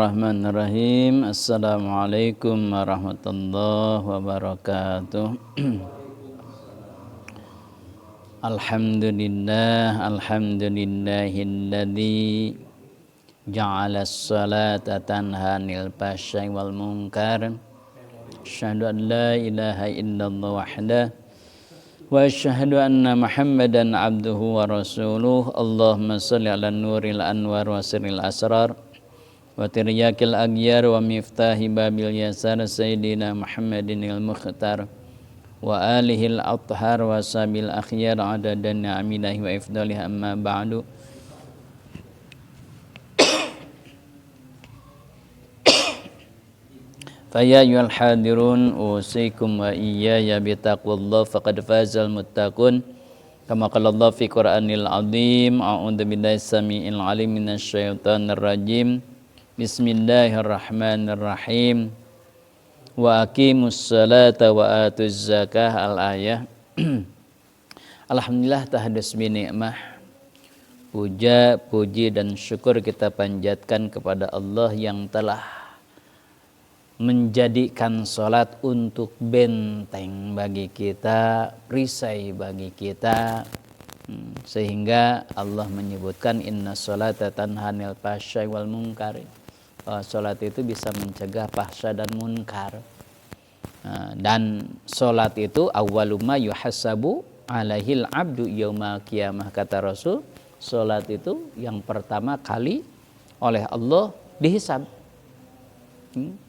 Bismillahirrahmanirrahim. Assalamualaikum warahmatullahi wabarakatuh. Alhamdulillahilladzi ja'ala as-salata tanha 'anil fahsya'i wal munkar. Asyhadu an la ilaha illallah wahdahu wa asyhadu anna Muhammadan 'abduhu wa rasuluh. Allahumma shalli 'ala nuril anwar wa sirril asrar wa tiryakil aghyar wa miftahi babil yasar sayyidina Muhammadin al-mukhtar wa alihil athhar wa sabil akhyar adadan ni'amillahi wa ifdalihi amma ba'du. Faya ayyuhal hadirun usikum wa iyaya bitaqwallah faqad fazal muttaqun kama qala Allah fi Qur'anil azim. A'udzu billahi samii'il 'alim minasyaitonir rajim. Bismillahirrahmanirrahim. Wa aqimus salata wa atuz zakah al-ayah. Alhamdulillah tahaddus bi ni'mah. Puja, puji dan syukur kita panjatkan kepada Allah yang telah menjadikan salat untuk benteng bagi kita, perisai bagi kita, sehingga Allah menyebutkan inna sholata tanha 'anil fahsya'i wal munkar. Salat itu bisa mencegah fahsya dan munkar. Dan salat itu awwaluma yuhasabu alaihil abdu yaumal qiyamah, kata Rasul. Salat itu yang pertama kali oleh Allah dihisab.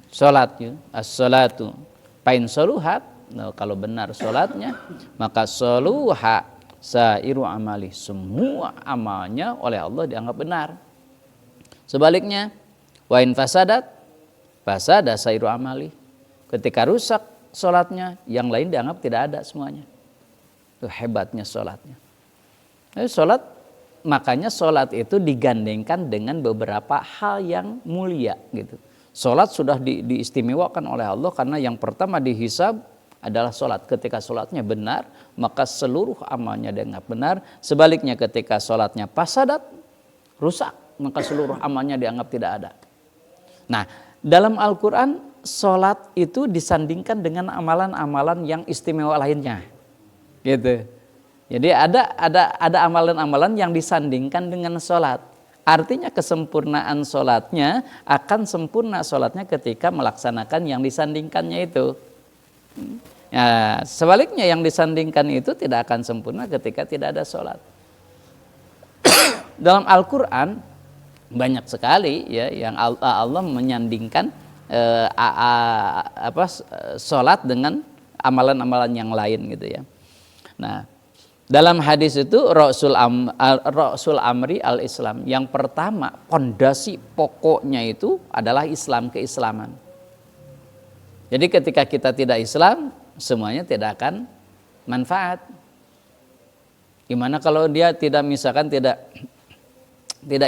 Salatnya as-salatu pain soluhat, kalau benar salatnya maka soluha sairu amali, semua amalnya oleh Allah dianggap benar. Sebaliknya wa in fasadat fasada sairu amali, ketika rusak salatnya yang lain dianggap tidak ada semuanya. Itu hebatnya salatnya. Salat, makanya salat itu digandengkan dengan beberapa hal yang mulia gitu. Salat sudah diistimewakan oleh Allah karena yang pertama dihisab adalah salat. Ketika salatnya benar, maka seluruh amalnya dianggap benar. Sebaliknya ketika salatnya fasadat, rusak, maka seluruh amalnya dianggap tidak ada. Nah, dalam Al-Quran salat itu disandingkan dengan amalan-amalan yang istimewa lainnya. Gitu. Jadi ada amalan-amalan yang disandingkan dengan salat. Artinya kesempurnaan sholatnya akan sempurna sholatnya ketika melaksanakan yang disandingkannya itu. Ya, sebaliknya yang disandingkan itu tidak akan sempurna ketika tidak ada sholat. Dalam Al-Quran banyak sekali ya yang Allah menyandingkan sholat dengan amalan-amalan yang lain gitu ya. Nah, dalam hadis itu Rasul Amri al-Islam. Yang pertama, pondasi pokoknya itu adalah Islam, keislaman. Jadi ketika kita tidak Islam, semuanya tidak akan manfaat. Gimana kalau dia tidak, misalkan tidak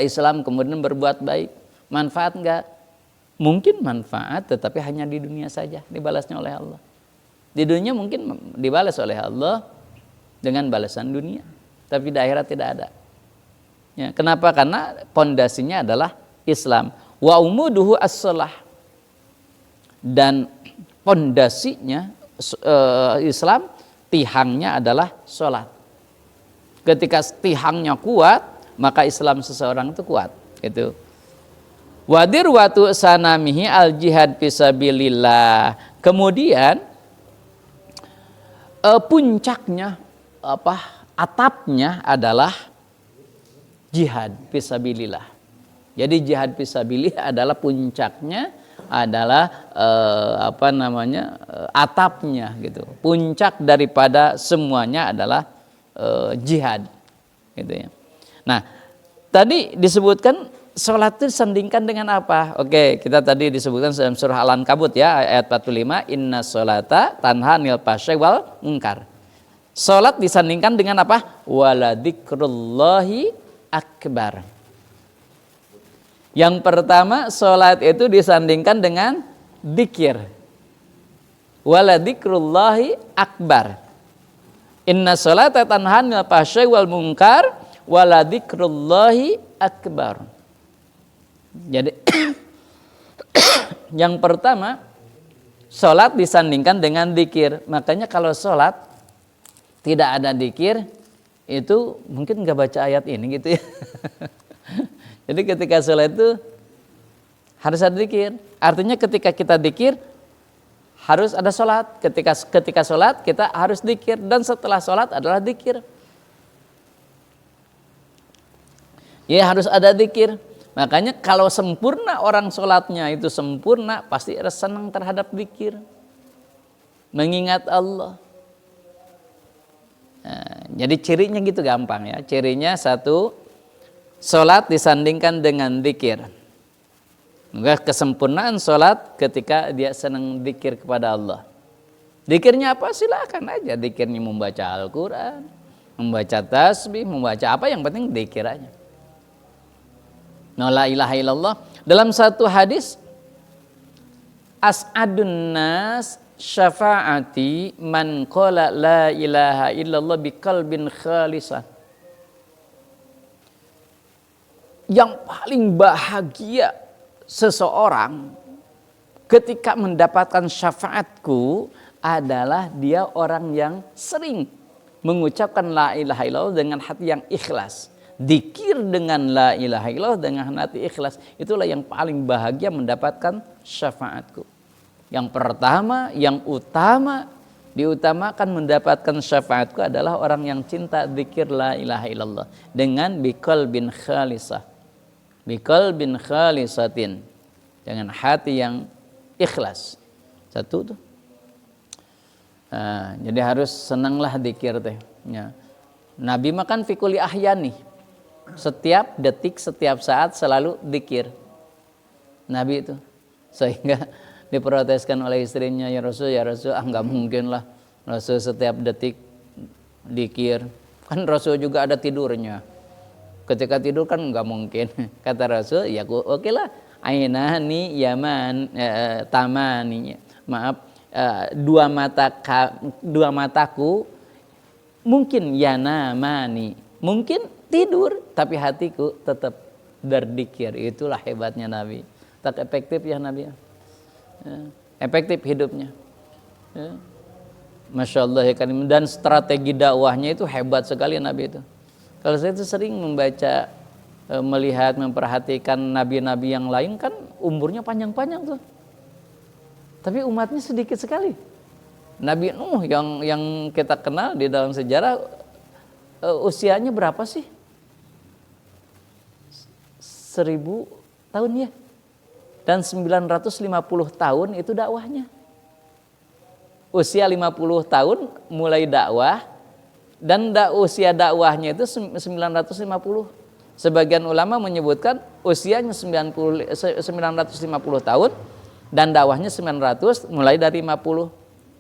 Islam kemudian berbuat baik, manfaat enggak? Mungkin manfaat, tetapi hanya di dunia saja dibalasnya oleh Allah. Di dunia mungkin dibalas oleh Allah dengan balasan dunia, tapi di akhirat tidak ada. Ya, kenapa? Karena pondasinya adalah Islam. Wa umuduhu as-shalah, dan pondasinya Islam, tihangnya adalah sholat. Ketika tihangnya kuat, maka Islam seseorang itu kuat. Itu. Wadir watu sanamihi al jihad fisabilillah. Kemudian puncaknya atapnya adalah jihad fisabilillah. Jadi jihad fisabilillah adalah puncaknya, adalah atapnya gitu. Puncak daripada semuanya adalah jihad gitu ya. Nah, tadi disebutkan sholat itu disandingkan dengan apa? Oke, kita tadi disebutkan dalam surah Al-Ankabut ya, ayat 45, inna sholata tanha 'anil fahsya'i wal munkar. Salat disandingkan dengan apa? Waladikrullahi akbar. Yang pertama, salat itu disandingkan dengan dzikir. Waladikrullahi akbar. Inna sholata tanha 'anil fahsya'i wal munkar waladikrullahi akbar. Jadi Yang pertama, sholat disandingkan dengan dzikir. Makanya kalau sholat tidak ada dzikir, itu mungkin nggak baca ayat ini gitu ya. Jadi ketika sholat itu harus ada dzikir. Artinya ketika kita dzikir harus ada sholat. Ketika sholat kita harus dzikir, dan setelah sholat adalah dzikir. Ya harus ada dzikir. Makanya kalau sempurna orang sholatnya itu sempurna, pasti senang terhadap dzikir, mengingat Allah. Nah, jadi cirinya gitu gampang ya. Cirinya satu, sholat disandingkan dengan dzikir. Maka kesempurnaan sholat ketika dia senang dzikir kepada Allah. Dzikirnya apa? Silakan aja. Dzikirnya membaca Al-Quran, membaca tasbih, membaca apa, yang penting dzikir aja. La ilaha illallah. Dalam satu hadis, as'adun nas syafaati man qala la ilaha illallah biqalbin khalisan. Yang paling bahagia seseorang ketika mendapatkan syafaatku adalah dia orang yang sering mengucapkan la ilaha illallah dengan hati yang ikhlas. Dzikir dengan la ilaha illallah dengan hati ikhlas, itulah yang paling bahagia mendapatkan syafaatku. Yang pertama, yang utama, diutamakan mendapatkan syafaatku adalah orang yang cinta dzikir la ilaha illallah dengan biqalbin khalisah. Biqalbin khalisatin, dengan hati yang ikhlas. Satu tuh. Nah, jadi harus senanglah dzikir teh. Ya. Nabi makan fikuli ahyani. Setiap detik, setiap saat selalu dzikir. Nabi itu. Sehingga diproteskan oleh istrinya, ya Rasul, nggak mungkin lah Rasul setiap detik dzikir. Kan Rasul juga ada tidurnya. Ketika tidur kan nggak mungkin. Kata Rasul, ya oke lah. Ainani yaman tamani. Maaf, dua mataku mungkin yanamani. Mungkin tidur, tapi hatiku tetap berzikir. Itulah hebatnya Nabi. Tak efektif ya Nabi. Ya. Efektif hidupnya. Ya. Masya Allah ya kan. Dan strategi dakwahnya itu hebat sekali Nabi itu. Kalau saya itu sering membaca, melihat, memperhatikan nabi-nabi yang lain, kan umurnya panjang-panjang tuh. Tapi umatnya sedikit sekali. Nabi Nuh yang kita kenal di dalam sejarah, usianya berapa sih? 1000 tahun ya. Dan 950 tahun itu dakwahnya. Usia 50 tahun mulai dakwah, dan usia dakwahnya itu 950. Sebagian ulama menyebutkan usianya 950 tahun dan dakwahnya 900, mulai dari 50.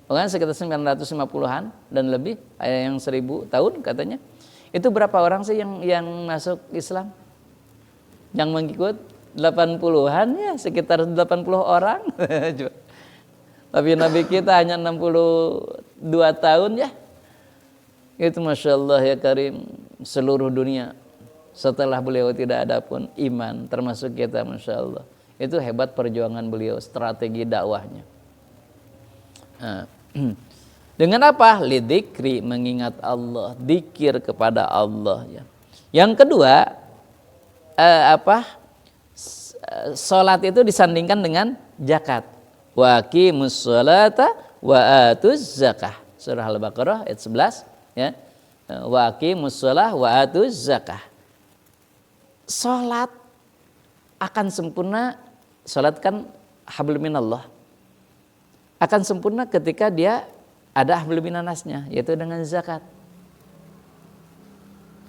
Bukan sekitar 950-an dan lebih, yang 1000 tahun katanya. Itu berapa orang sih yang masuk Islam? Yang mengikut 80-an ya, sekitar 80 orang. Tapi Nabi kita hanya 62 tahun ya. Itu Masya Allah ya Karim, seluruh dunia setelah beliau tidak ada pun iman, termasuk kita Masya Allah. Itu hebat perjuangan beliau, strategi dakwahnya. Dengan apa? Lidzikri, mengingat Allah, dzikir kepada Allah ya. Yang kedua, salat itu disandingkan dengan zakat. Wa aqimus sholata wa atuz zakah. Surah Al-Baqarah ayat 11 ya. Wa aqimus sholah wa atuz zakah. Salat akan sempurna, salat kan hablum minallah. Akan sempurna ketika dia ada hablum minannasnya, yaitu dengan zakat.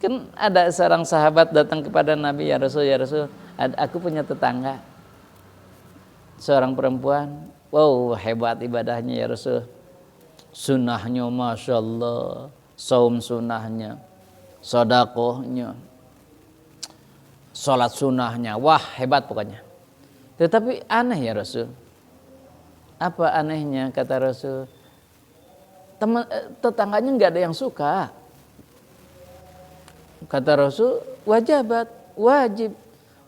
Kan ada seorang sahabat datang kepada Nabi, ya Rasul, aku punya tetangga seorang perempuan, wow hebat ibadahnya ya Rasul, sunnahnya Masya Allah, saum sunnahnya, sodakohnya, sholat sunnahnya, wah hebat pokoknya. Tetapi aneh ya Rasul. Apa anehnya? Kata Rasul, tetangganya nggak ada yang suka. Kata Rasul, wajib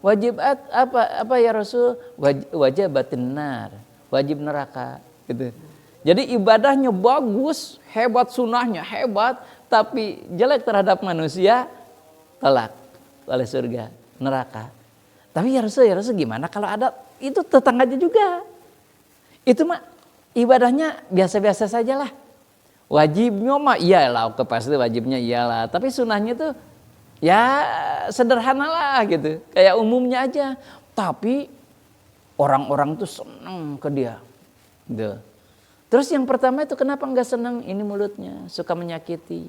Apa ya Rasul? Wajibatin nar, wajib neraka gitu. Jadi ibadahnya bagus, hebat, sunahnya hebat, tapi jelek terhadap manusia, telak oleh surga, neraka. Tapi ya Rasul gimana kalau ada itu tetangganya juga? Itu mah ibadahnya biasa-biasa sajalah. Wajibnya mah iyalah, pasti wajibnya iyalah. Tapi sunahnya tuh ya sederhana lah gitu, kayak umumnya aja. Tapi orang-orang tuh senang ke dia. Gitu. Terus yang pertama itu kenapa nggak senang? Ini mulutnya suka menyakiti.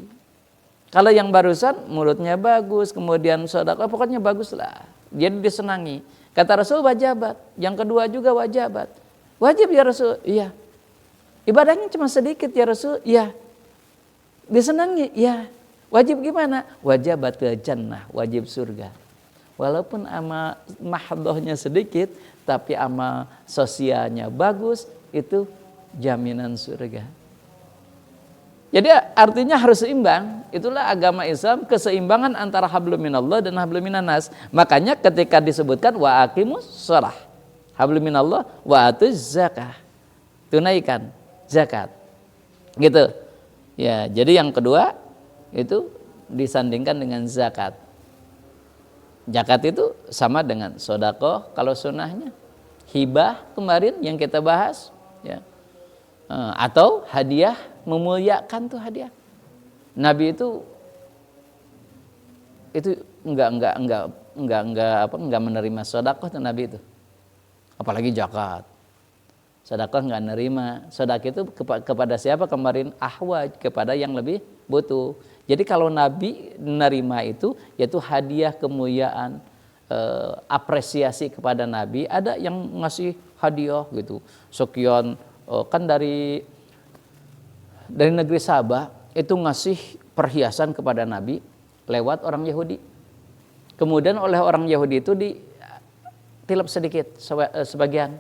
Kalau yang barusan mulutnya bagus, kemudian sedekah, pokoknya bagus lah. Jadi disenangi. Kata Rasul wajibat. Yang kedua juga wajibat. Wajib ya Rasul? Iya. Ibadahnya cuma sedikit ya Rasul? Iya. Disenangi? Iya. Wajib gimana? Wajibatul jannah, wajib surga. Walaupun amal mahdhahnya sedikit, tapi amal sosialnya bagus, itu jaminan surga. Jadi artinya harus seimbang. Itulah agama Islam, keseimbangan antara hablum minallah dan hablum minannas. Makanya ketika disebutkan wa aqimus shalah, hablum minallah wa atuz zakah, tunaikan zakat. Gitu. Ya, jadi yang kedua itu disandingkan dengan zakat. Zakat itu sama dengan sedekah kalau sunahnya. Hibah kemarin yang kita bahas, ya. Atau hadiah, memuliakan tuh hadiah. Nabi itu enggak menerima sedekah tuh Nabi itu. Apalagi zakat. Sedekah enggak nerima. Sedekah itu kepada siapa kemarin? Ahwaj, kepada yang lebih butuh. Jadi kalau Nabi menerima itu yaitu hadiah kemuliaan, apresiasi kepada Nabi. Ada yang ngasih hadiah gitu. Sekian kan dari negeri Sabah itu ngasih perhiasan kepada Nabi lewat orang Yahudi. Kemudian oleh orang Yahudi itu ditilep sedikit sebagian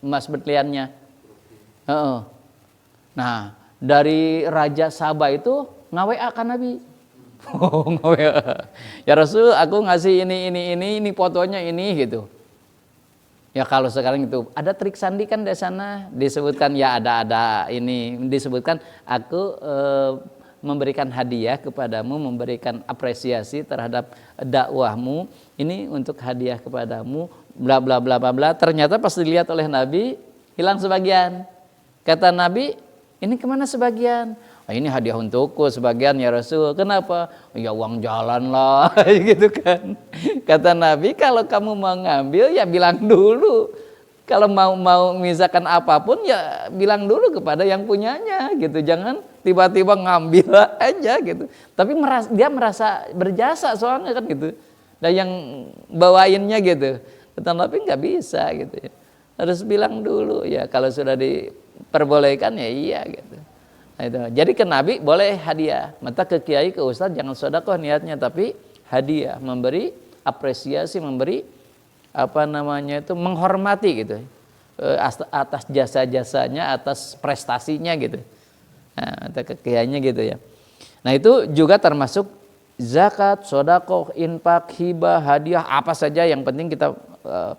emas berliannya. Nah, dari Raja Sabah itu ngawe kan Nabi. Ngawe. Ya Rasul, aku ngasih ini fotonya ini gitu. Ya kalau sekarang itu ada trik sandi kan di sana disebutkan ya ada ini disebutkan aku memberikan hadiah kepadamu, memberikan apresiasi terhadap dakwahmu, ini untuk hadiah kepadamu, bla bla bla bla bla. Ternyata pas dilihat oleh Nabi hilang sebagian. Kata Nabi, ini kemana sebagian? Oh, ini hadiah untukku sebagian ya Rasul. Kenapa? Ya uang jalan lah gitu kan. Kata Nabi, kalau kamu mau ngambil ya bilang dulu. Kalau mau misalkan apapun ya bilang dulu kepada yang punyanya gitu. Jangan tiba-tiba ngambil aja gitu. Tapi dia merasa berjasa soalnya kan gitu. Dan yang bawainnya gitu. Kata Nabi nggak bisa gitu ya. Harus bilang dulu ya, kalau sudah diperbolehkan ya iya gitu. Nah, itu. Jadi ke Nabi boleh hadiah. Maka ke kiai, ke ustadz jangan sedekah niatnya, tapi hadiah, memberi apresiasi, memberi menghormati gitu. Atas jasa-jasanya, atas prestasinya gitu. Nah, atau ke kiainya gitu ya. Nah, itu juga termasuk zakat, sedekah, infak, hibah, hadiah, apa saja yang penting kita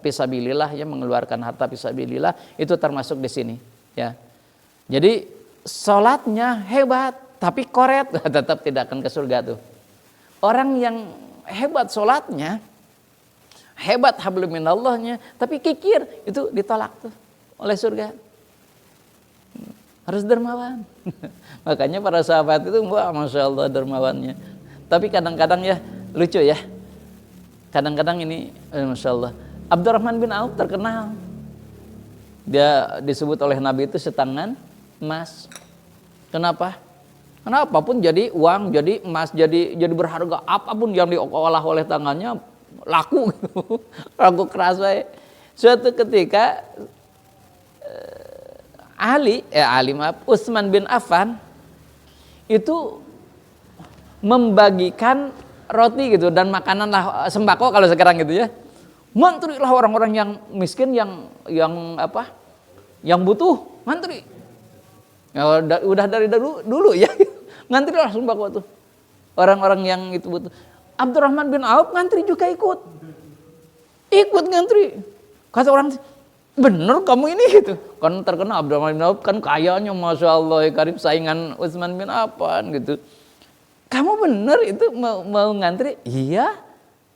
fisabilillah ya, mengeluarkan harta fisabilillah itu termasuk di sini ya. Jadi sholatnya hebat tapi koret tetap tidak akan ke surga tuh. Orang yang hebat sholatnya, hebat hablum minallahnya, tapi kikir itu ditolak tuh oleh surga. Harus dermawan. Makanya para sahabat itu wah masya Allah dermawannya. Tapi kadang-kadang ya lucu ya. Kadang-kadang ini masya Allah. Abdurrahman bin Auf terkenal. Dia disebut oleh Nabi itu setangan emas. Kenapa? Karena apapun jadi uang, jadi emas, jadi berharga. Apapun yang diolah oleh tangannya laku gitu. Laku keras baik. Suatu ketika Utsman bin Affan itu membagikan roti gitu dan makanan lah, sembako kalau sekarang gitu ya. Mantri lah orang-orang yang miskin, yang butuh, mantri. Ya, udah dari dulu ya, ngantri lah sembako tuh. Orang-orang yang itu butuh. Abdurrahman bin Auf ngantri juga ikut ngantri. Kata orang, bener kamu ini gitu. Kan terkenal Abdurrahman bin Auf kan kayanya Masya Allah ya Karim, saingan Utsman bin Affan gitu. Kamu bener itu mau ngantri? Iya,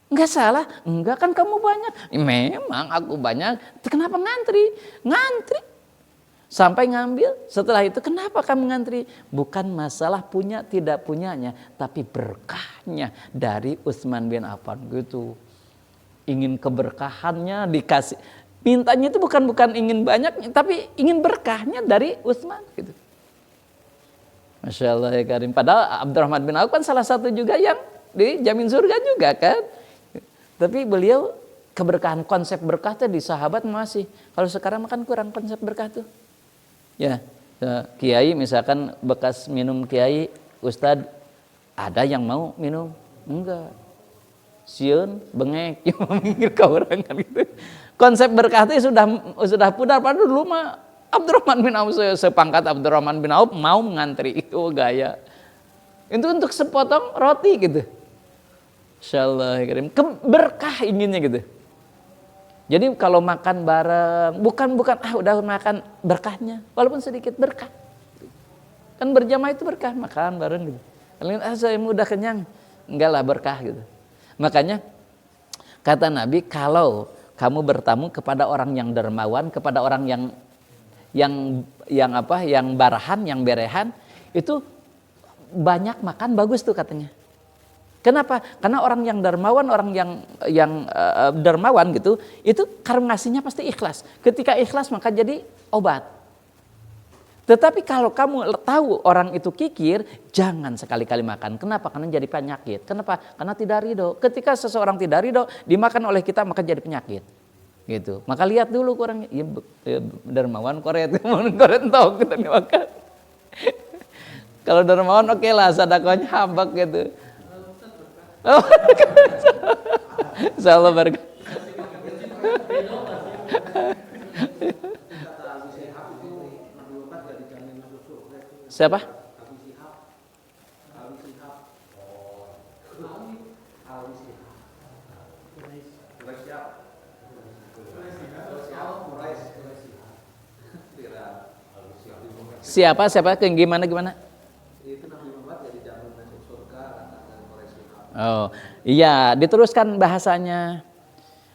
nggak salah. Enggak, kan kamu banyak. Memang aku banyak. Kenapa ngantri? Ngantri sampai ngambil. Setelah itu kenapa kamu ngantri? Bukan masalah punya tidak punyanya, tapi berkahnya dari Utsman bin Affan gitu. Ingin keberkahannya dikasih. Mintanya itu bukan ingin banyak, tapi ingin berkahnya dari Utsman gitu. Masya Allah ya Karim. Padahal Abdurrahman bin Auf kan salah satu juga yang dijamin surga juga kan. Tapi beliau keberkahan, konsep berkah di sahabat masih. Kalau sekarang makan kurang konsep berkah tuh. Ya, kiai misalkan bekas minum kiai, ustad, ada yang mau minum? Enggak. Sieun, bengek, yang memikir ke orang kan gitu. Konsep berkah itu sudah pudar. Padahal dulu mah Abdurrahman bin Auf, sepangkat Abdurrahman bin Auf mau mengantri itu gaya. Itu untuk sepotong roti gitu. Insyaallah berkah inginnya gitu. Jadi kalau makan bareng bukan udah makan berkahnya, walaupun sedikit berkah. Kan berjamaah itu berkah, makan bareng gitu. Kalian saya udah kenyang, enggak lah berkah gitu. Makanya kata Nabi, kalau kamu bertamu kepada orang yang dermawan, kepada orang yang barahan, yang berehan, itu banyak makan bagus tuh katanya. Kenapa? Karena orang yang dermawan, orang yang dermawan gitu, itu karena ngasihnya pasti ikhlas. Ketika ikhlas maka jadi obat. Tetapi kalau kamu tahu orang itu kikir, jangan sekali-kali makan. Kenapa? Karena jadi penyakit. Kenapa? Karena tidak ridho. Ketika seseorang tidak ridho, dimakan oleh kita maka jadi penyakit. Gitu. Maka lihat dulu kurang, ya, dermawan koret tahu kita makan. Kalau dermawan oke lah, sedekahnya hambak gitu. Insyaallah berkah. Siapa? Siapa? Gimana? Itu Nabi Muhammad jadi jamin masuk surga kata Quraisy. Oh, iya, diteruskan bahasanya.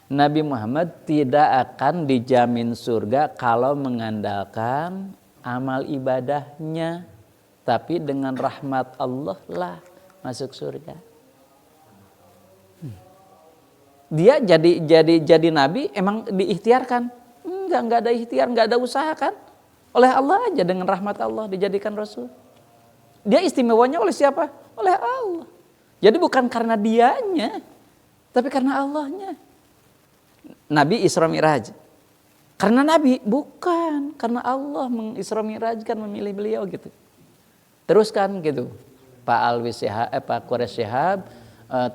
Nabi Muhammad tidak akan dijamin surga kalau mengandalkan amal ibadahnya, tapi dengan rahmat Allah lah masuk surga. Dia jadi nabi emang diikhtiarkan? Enggak ada ikhtiar, enggak ada usaha kan? Oleh Allah aja, dengan rahmat Allah dijadikan rasul. Dia istimewanya oleh siapa? Oleh Allah. Jadi bukan karena dianya, tapi karena Allahnya. Nabi Isra Mi'raj. Karena Nabi, bukan. Karena Allah mengisra Mi'rajkan, memilih beliau gitu. Teruskan gitu. Pak Quraisy Shihab,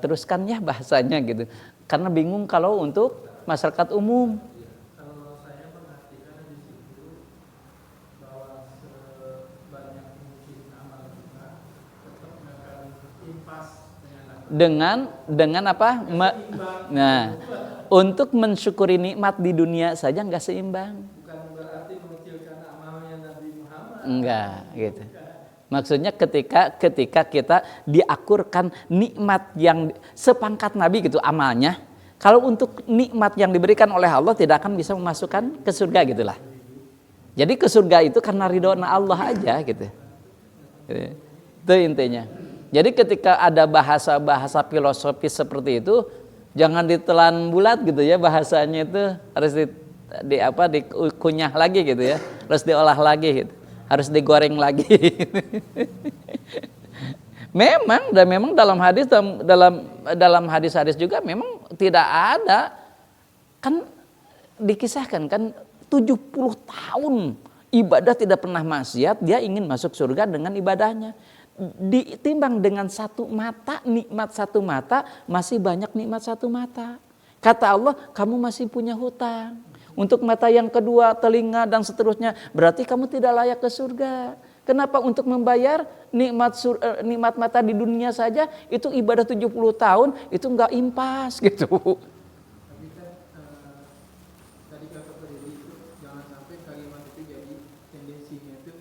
teruskan ya bahasanya gitu. Karena bingung kalau untuk masyarakat umum. Dengan apa? Nah, untuk mensyukuri nikmat di dunia saja nggak seimbang. Bukan berarti mengecilkan amalnya Nabi Muhammad. Enggak, gitu. Maksudnya ketika kita diakurkan nikmat yang sepangkat Nabi gitu amalnya, kalau untuk nikmat yang diberikan oleh Allah tidak akan bisa memasukkan ke surga gitulah. Jadi ke surga itu karena ridho Allah aja gitu. Itu intinya. Jadi ketika ada bahasa-bahasa filosofis seperti itu, jangan ditelan bulat gitu ya, bahasanya itu harus dikunyah lagi gitu ya, harus diolah lagi gitu, harus digoreng lagi. memang dalam hadis juga memang tidak ada, kan dikisahkan kan 70 tahun ibadah tidak pernah maksiat, dia ingin masuk surga dengan ibadahnya. Ditimbang dengan satu mata, nikmat satu mata, masih banyak nikmat satu mata. Kata Allah, kamu masih punya hutang. Untuk mata yang kedua, telinga dan seterusnya, berarti kamu tidak layak ke surga. Kenapa untuk membayar nikmat mata di dunia saja itu ibadah 70 tahun itu nggak impas gitu. Tapi kan tadi kata Pak Dedi itu jangan sampai kalimat itu jadi tendensinya itu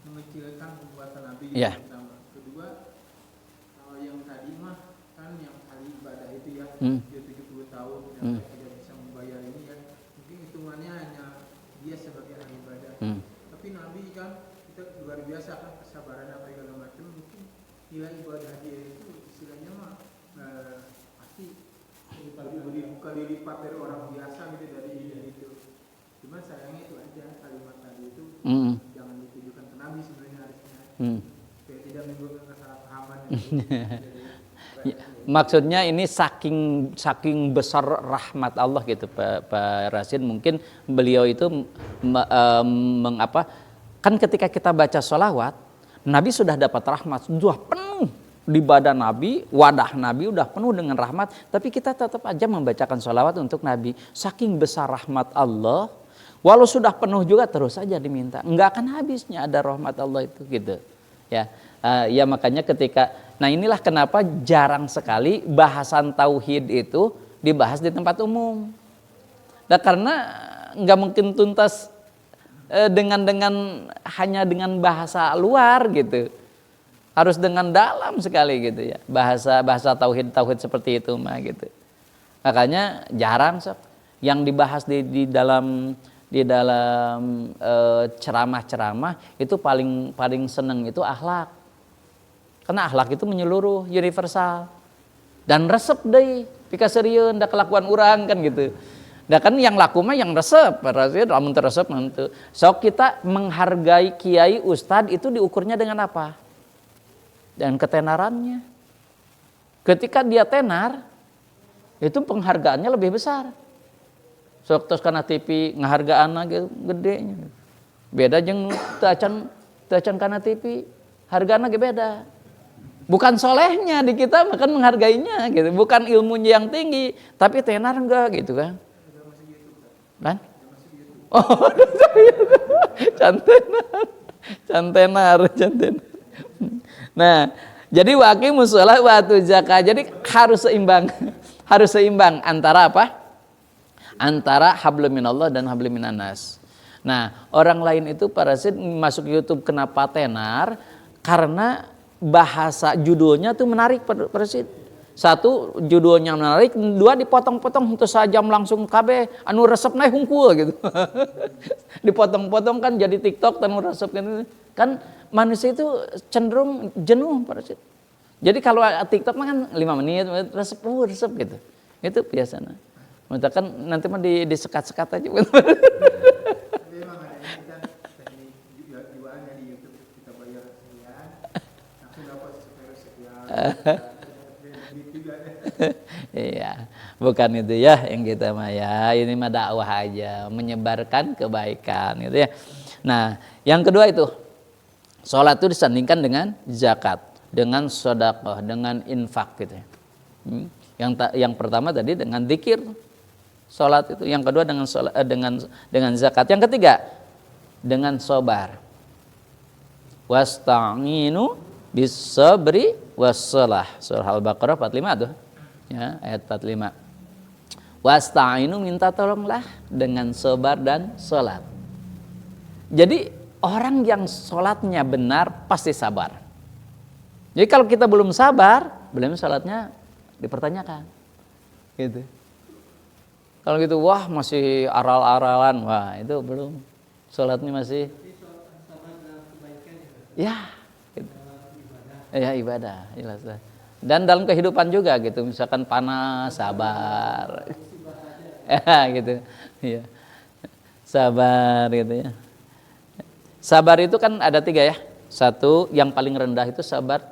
mengecilkan perbuatan Nabi Ya. yang pertama. Kedua, kalau yang tadi mah kan yang ahli ibadah itu ya dia 70 tahun yang tidak bisa membayar ini ya mungkin hitungannya hanya dia sebagai ahli ibadah. Tapi Nabi kan kita luar biasa kan kesabaran apa segala macam mungkin nilai ibadah dia itu istilahnya mah pasti berkali lipat dari orang biasa gitu dari itu. Cuma sayangnya itu aja kalimat tadi itu jangan ditujukan ke Nabi sebenarnya harusnya. Supaya tidak menimbulkan kesalahpahaman. Ya, maksudnya ini saking besar rahmat Allah gitu Pak Rasid, mungkin beliau itu mengapa kan ketika kita baca sholawat Nabi sudah dapat rahmat, sudah penuh di badan Nabi, wadah Nabi udah penuh dengan rahmat, tapi kita tetap aja membacakan sholawat untuk Nabi. Saking besar rahmat Allah, walau sudah penuh juga terus saja diminta, nggak akan habisnya ada rahmat Allah itu gitu ya. Ya makanya nah inilah kenapa jarang sekali bahasan tauhid itu dibahas di tempat umum. Nah karena nggak mungkin tuntas dengan hanya dengan bahasa luar gitu. Harus dengan dalam sekali gitu ya. Bahasa tauhid seperti itu mah gitu. Makanya jarang sok yang dibahas di dalam ceramah-ceramah itu paling seneng itu akhlak. Karena akhlak itu menyeluruh, universal. Dan resep deh, pika serius, ndak kelakuan orang kan gitu. Nah kan yang laku mah yang resep, lamun teresep nanti. So kita menghargai kiai ustad itu diukurnya dengan apa? Dan ketenarannya. Ketika dia tenar, itu penghargaannya lebih besar. Sok tos kana TV ngahargaanna gitu gedenya. Beda jeung teu acan kana TV, hargana ge beda. Bukan solehnya di kita makan menghargainya gitu, bukan ilmunya yang tinggi, tapi tenar enggak gitu kan? Kan? Oh, cantenar. Nah, jadi waqimus shalah wa atuz zakah. Jadi harus seimbang antara apa? Antara hablum minallah dan hablum minannas. Nah, orang lain itu parasit masuk YouTube kenapa tenar? Karena bahasa judulnya tuh menarik parasit. Satu judulnya menarik, dua dipotong-potong untuk sajam langsung KB anu resep naik hungkul gitu. Dipotong-potong kan jadi TikTok anu resep kan manusia itu cenderung jenuh parasit. Jadi kalau TikTok mah kan 5 menit resep gitu. Itu biasanya. Misalkan nanti mah disekat-sekat aja. Tapi memang ada ini kan teknik jualannya di YouTube kita bayar sekian, langsung dapat sekian. Iya, bukan itu ya yang kita mah ya. Ini mah dakwah aja, menyebarkan kebaikan gitu ya. Nah, yang kedua itu sholat itu disandingkan dengan zakat, dengan sedekah, dengan infak gitu ya. Yang pertama tadi dengan zikir, sholat itu. Yang kedua dengan zakat. Yang ketiga dengan sabar. Wasta'inu bis-sabri was-shalah. Surah Al-Baqarah 45 tuh. Ya, ayat 45. Wasta'inu minta tolonglah dengan sabar dan sholat. Jadi orang yang sholatnya benar pasti sabar. Jadi kalau kita belum sabar, belum sholatnya dipertanyakan. Gitu. Kalau gitu wah masih aral-aralan, wah itu belum. Sholatnya masih. Ya. Gitu. Ya ibadah, jelas lah. Dan dalam kehidupan juga gitu, misalkan panas, sabar. Ya gitu. Ya. Sabar gitu ya. Sabar itu kan ada 3 ya. Satu, yang paling rendah itu sabar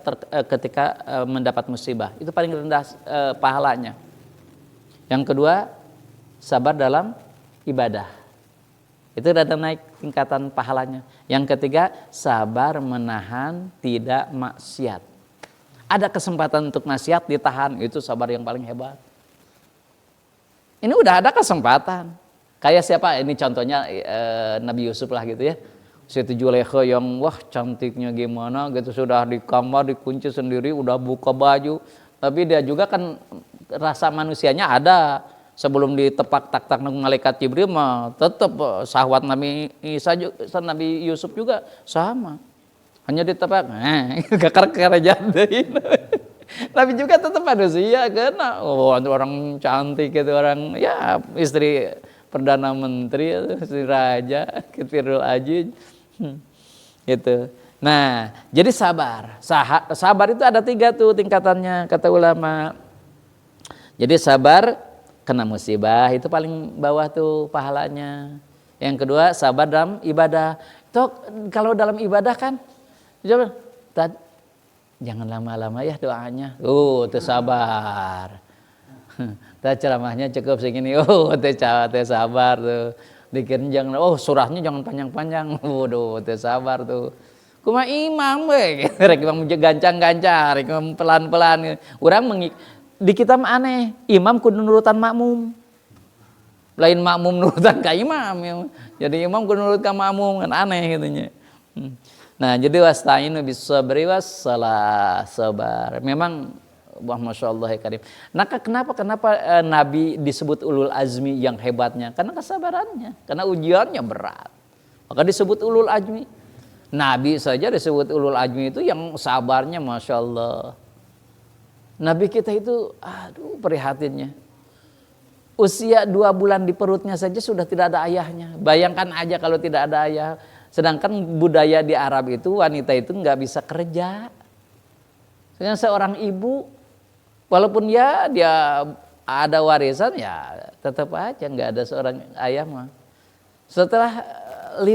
ketika mendapat musibah. Itu paling rendah pahalanya. Yang kedua, sabar dalam ibadah. Itu rada naik tingkatan pahalanya. Yang ketiga, sabar menahan tidak maksiat. Ada kesempatan untuk maksiat ditahan, itu sabar yang paling hebat. Ini udah ada kesempatan. Kayak siapa? Ini contohnya Nabi Yusuf lah gitu ya. Siti Julekha yang wah cantiknya gimana gitu, sudah di kamar dikunci sendiri, udah buka baju, tapi dia juga kan rasa manusianya ada. Sebelum ditepak tak malaikat Jibril mah tetap syahwat Nabi Isa juga, Nabi Yusuf juga sama. Hanya ditepak, kakar jatuhin. Tapi juga tetap manusia kena. Oh, orang cantik gitu, orang ya istri Perdana Menteri, istri Raja, Firul Aziz. Gitu. Nah, jadi sabar. Sabar itu ada 3 tuh tingkatannya kata ulama. Jadi sabar kena musibah itu paling bawah tuh pahalanya. Yang kedua sabar dalam ibadah. Itu kalau dalam ibadah kan, coba jangan lama-lama ya doanya. Tuh sabar. Ceramahnya cukup segini. Teh sabar tuh. Dikirain jangan, surahnya jangan panjang-panjang. Waduh, teh sabar tuh. Kuma imam we, rek imam gancang-gancang, rek imam pelan-pelan. Urang di kita mah aneh, imam kudu nurutan makmum. Lain makmum nurutan ka imam ya. Jadi imam kudu nurut ka makmum, kan aneh gitunya. Nah, jadi wasta'inu bis-sabri was-salah, sabar. Memang wah Masya Allah ya Karim. Nah kenapa Nabi disebut ulul azmi yang hebatnya? Karena kesabarannya, karena ujiannya berat. Maka disebut ulul azmi. Nabi saja disebut ulul azmi itu yang sabarnya Masya Allah. Nabi kita itu prihatinnya. Usia 2 bulan di perutnya saja sudah tidak ada ayahnya. Bayangkan aja kalau tidak ada ayah. Sedangkan budaya di Arab itu wanita itu nggak bisa kerja. Dengan seorang ibu walaupun ya dia ada warisan ya tetap aja nggak ada seorang ayah mah. Setelah 5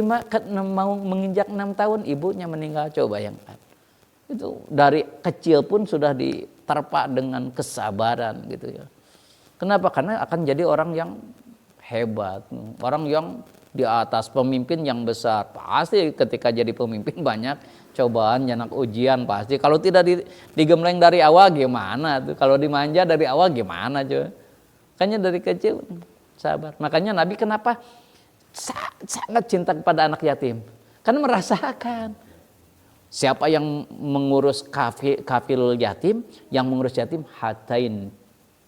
mau menginjak 6 tahun ibunya meninggal, coba bayangkan. Itu dari kecil pun sudah diterpa dengan kesabaran gitu ya. Kenapa? Karena akan jadi orang yang hebat, orang yang di atas, pemimpin yang besar. Pasti ketika jadi pemimpin banyak cobaan, banyak ujian pasti. Kalau tidak digembleng dari awal gimana tuh? Kalau dimanja dari awal gimana coba? Makanya dari kecil sabar. Makanya Nabi kenapa sangat cinta kepada anak yatim? Karena merasakan siapa yang mengurus kafilul yatim, yang mengurus yatim hatain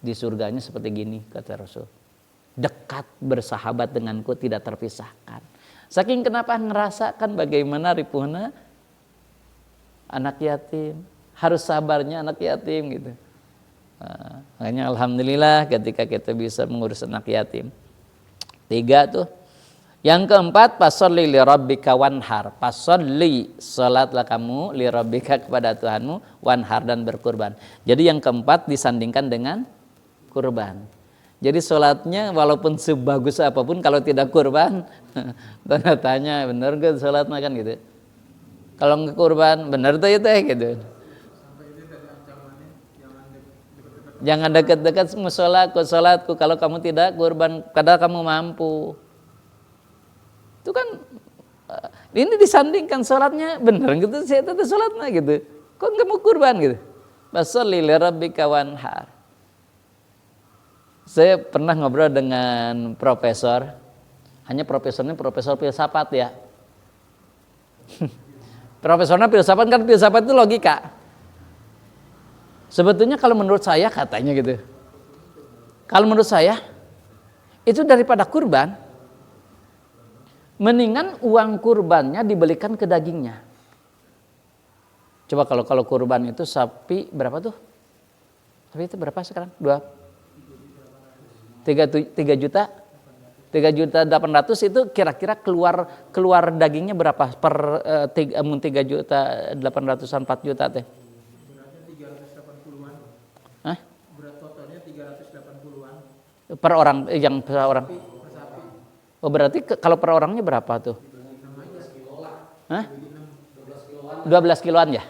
di surganya seperti gini kata Rasul. Dekat bersahabat denganku, tidak terpisahkan. Saking kenapa ngerasakan bagaimana ripuhna anak yatim, harus sabarnya anak yatim gitu. Makanya alhamdulillah ketika kita bisa mengurus anak yatim. 3 tuh. Yang keempat, fasholli li rabbika wanhar. Fasholli, salatlah kamu li rabbika kepada Tuhanmu, wanhar dan berkurban. Jadi yang keempat disandingkan dengan kurban. Jadi sholatnya walaupun sebagus apapun kalau tidak kurban, tanda tanya bener gak sholat makan gitu. Kalau nggak kurban bener tuh ya teh gitu. Jangan dekat-dekat sholatku kalau kamu tidak kurban, padahal kamu mampu. Itu kan ini disandingkan sholatnya bener gitu, saya tetap sholatnya gitu. Kok nggak mau kurban gitu? Fasholli li rabbika wanhar. Saya pernah ngobrol dengan profesor, hanya profesornya profesor filsafat ya. Profesornya filsafat kan, filsafat itu logika. Sebetulnya kalau menurut saya katanya gitu, kalau menurut saya itu daripada kurban, mendingan uang kurbannya dibelikan ke dagingnya. Coba kalau kurban itu sapi berapa tuh? Sapi itu berapa sekarang? 3 juta 3.800.000 itu kira-kira keluar dagingnya berapa per 3.800.000 4 juta teh? Beratnya 380-an. Hah? Berat totalnya 380-an. Per orang yang per orang. Per sapi. Oh berarti kalau per orangnya berapa tuh? Hah? 12 kiloan ya?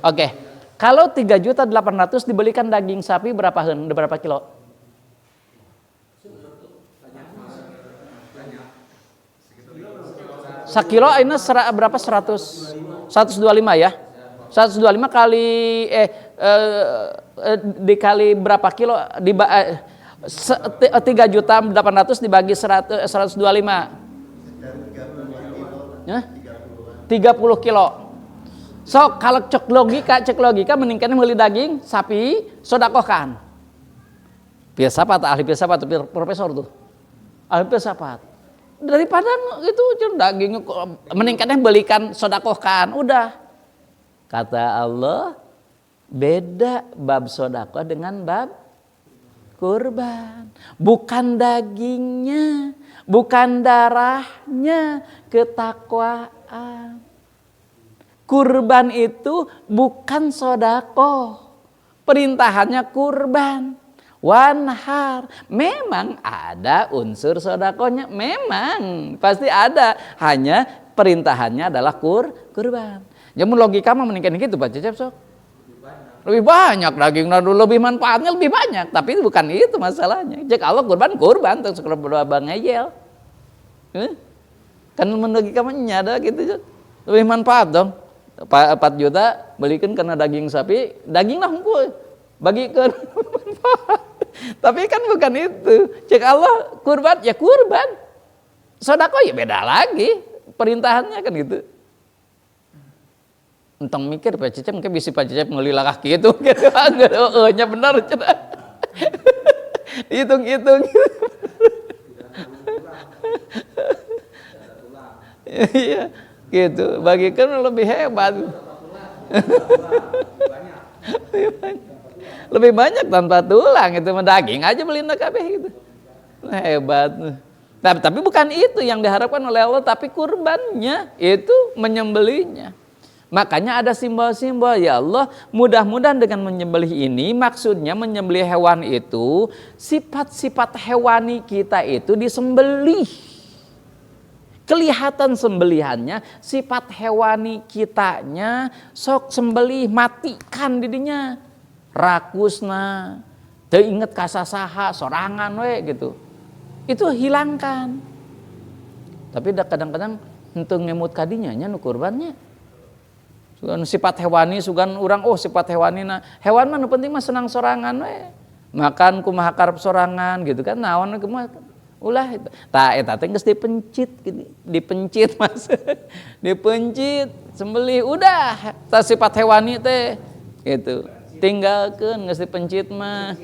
Oke. Kalau 3.800.000 dibelikan daging sapi berapa kilo? Sekilo ini berapa? 125 ya? 125 kali dikali berapa kilo? 3.800.000 dibagi 125. Ya? 30 kilo. So kalau cek logika meningkatnya beli daging sapi sodakohkan. Filsafat, ahli filsafat, profesor tuh. Ahli filsafat. Daripada itu daging meningkatnya belikan sodakohkan. Udah. Kata Allah, beda bab sodakoh dengan bab kurban. Bukan dagingnya, bukan darahnya, ketakwaan. Kurban itu bukan sodakoh. Perintahannya kurban. Wanhar. Memang ada unsur sodakohnya. Memang. Pasti ada. Hanya perintahannya adalah kurban. Jadi logika mah meningkat gitu Pak Cecep sok. Lebih banyak daging, lebih manfaatnya lebih banyak. Tapi bukan itu masalahnya. Jika Allah kurban terus kalau berdoa ngeyel. Kan logika mah nyada gitu. Lebih manfaat dong. 4 juta belikan karena daging sapi, daging lah hunkul. Bagikan manfaat. Tapi kan bukan itu. Cek Allah kurban ya kurban. Sedekah ya beda lagi. Perintahannya kan gitu. Entong mikir Pak Cecep mungkin bisa Pak Cecep ngelilah kaki itu gitu. Nya benar cenah. Hitung-hitung. Iya, gitu. Bagikan lebih hebat. Lebih banyak tanpa tulang itu daging aja beliin kabeh gitu. Hebat. Tapi bukan itu yang diharapkan oleh Allah, tapi kurbannya itu menyembelihnya. Makanya ada simbol-simbol, ya Allah, mudah-mudahan dengan menyembelih ini maksudnya menyembelih hewan itu sifat-sifat hewani kita itu disembelih. Kelihatan sembelihannya, sifat hewani kitanya sok sembelih, matikan didinya. Rakusna, teu inget kasasaha, sorangan we gitu. Itu hilangkan. Tapi kadang-kadang henteu ngemut kadinya nya nu kurbannya. Sugan sifat hewani, sugan urang sifat hewanina. Hewan mah nu penting mah senang sorangan we. Makan kumaha karep sorangan gitu kan. Naon kumaha ulah tah eta teh geus dipencit gitu. Dipencit Mas. Dipencit, sembelih udah tah sifat hewani teh gitu. Tinggalkeun geus dipencit mah.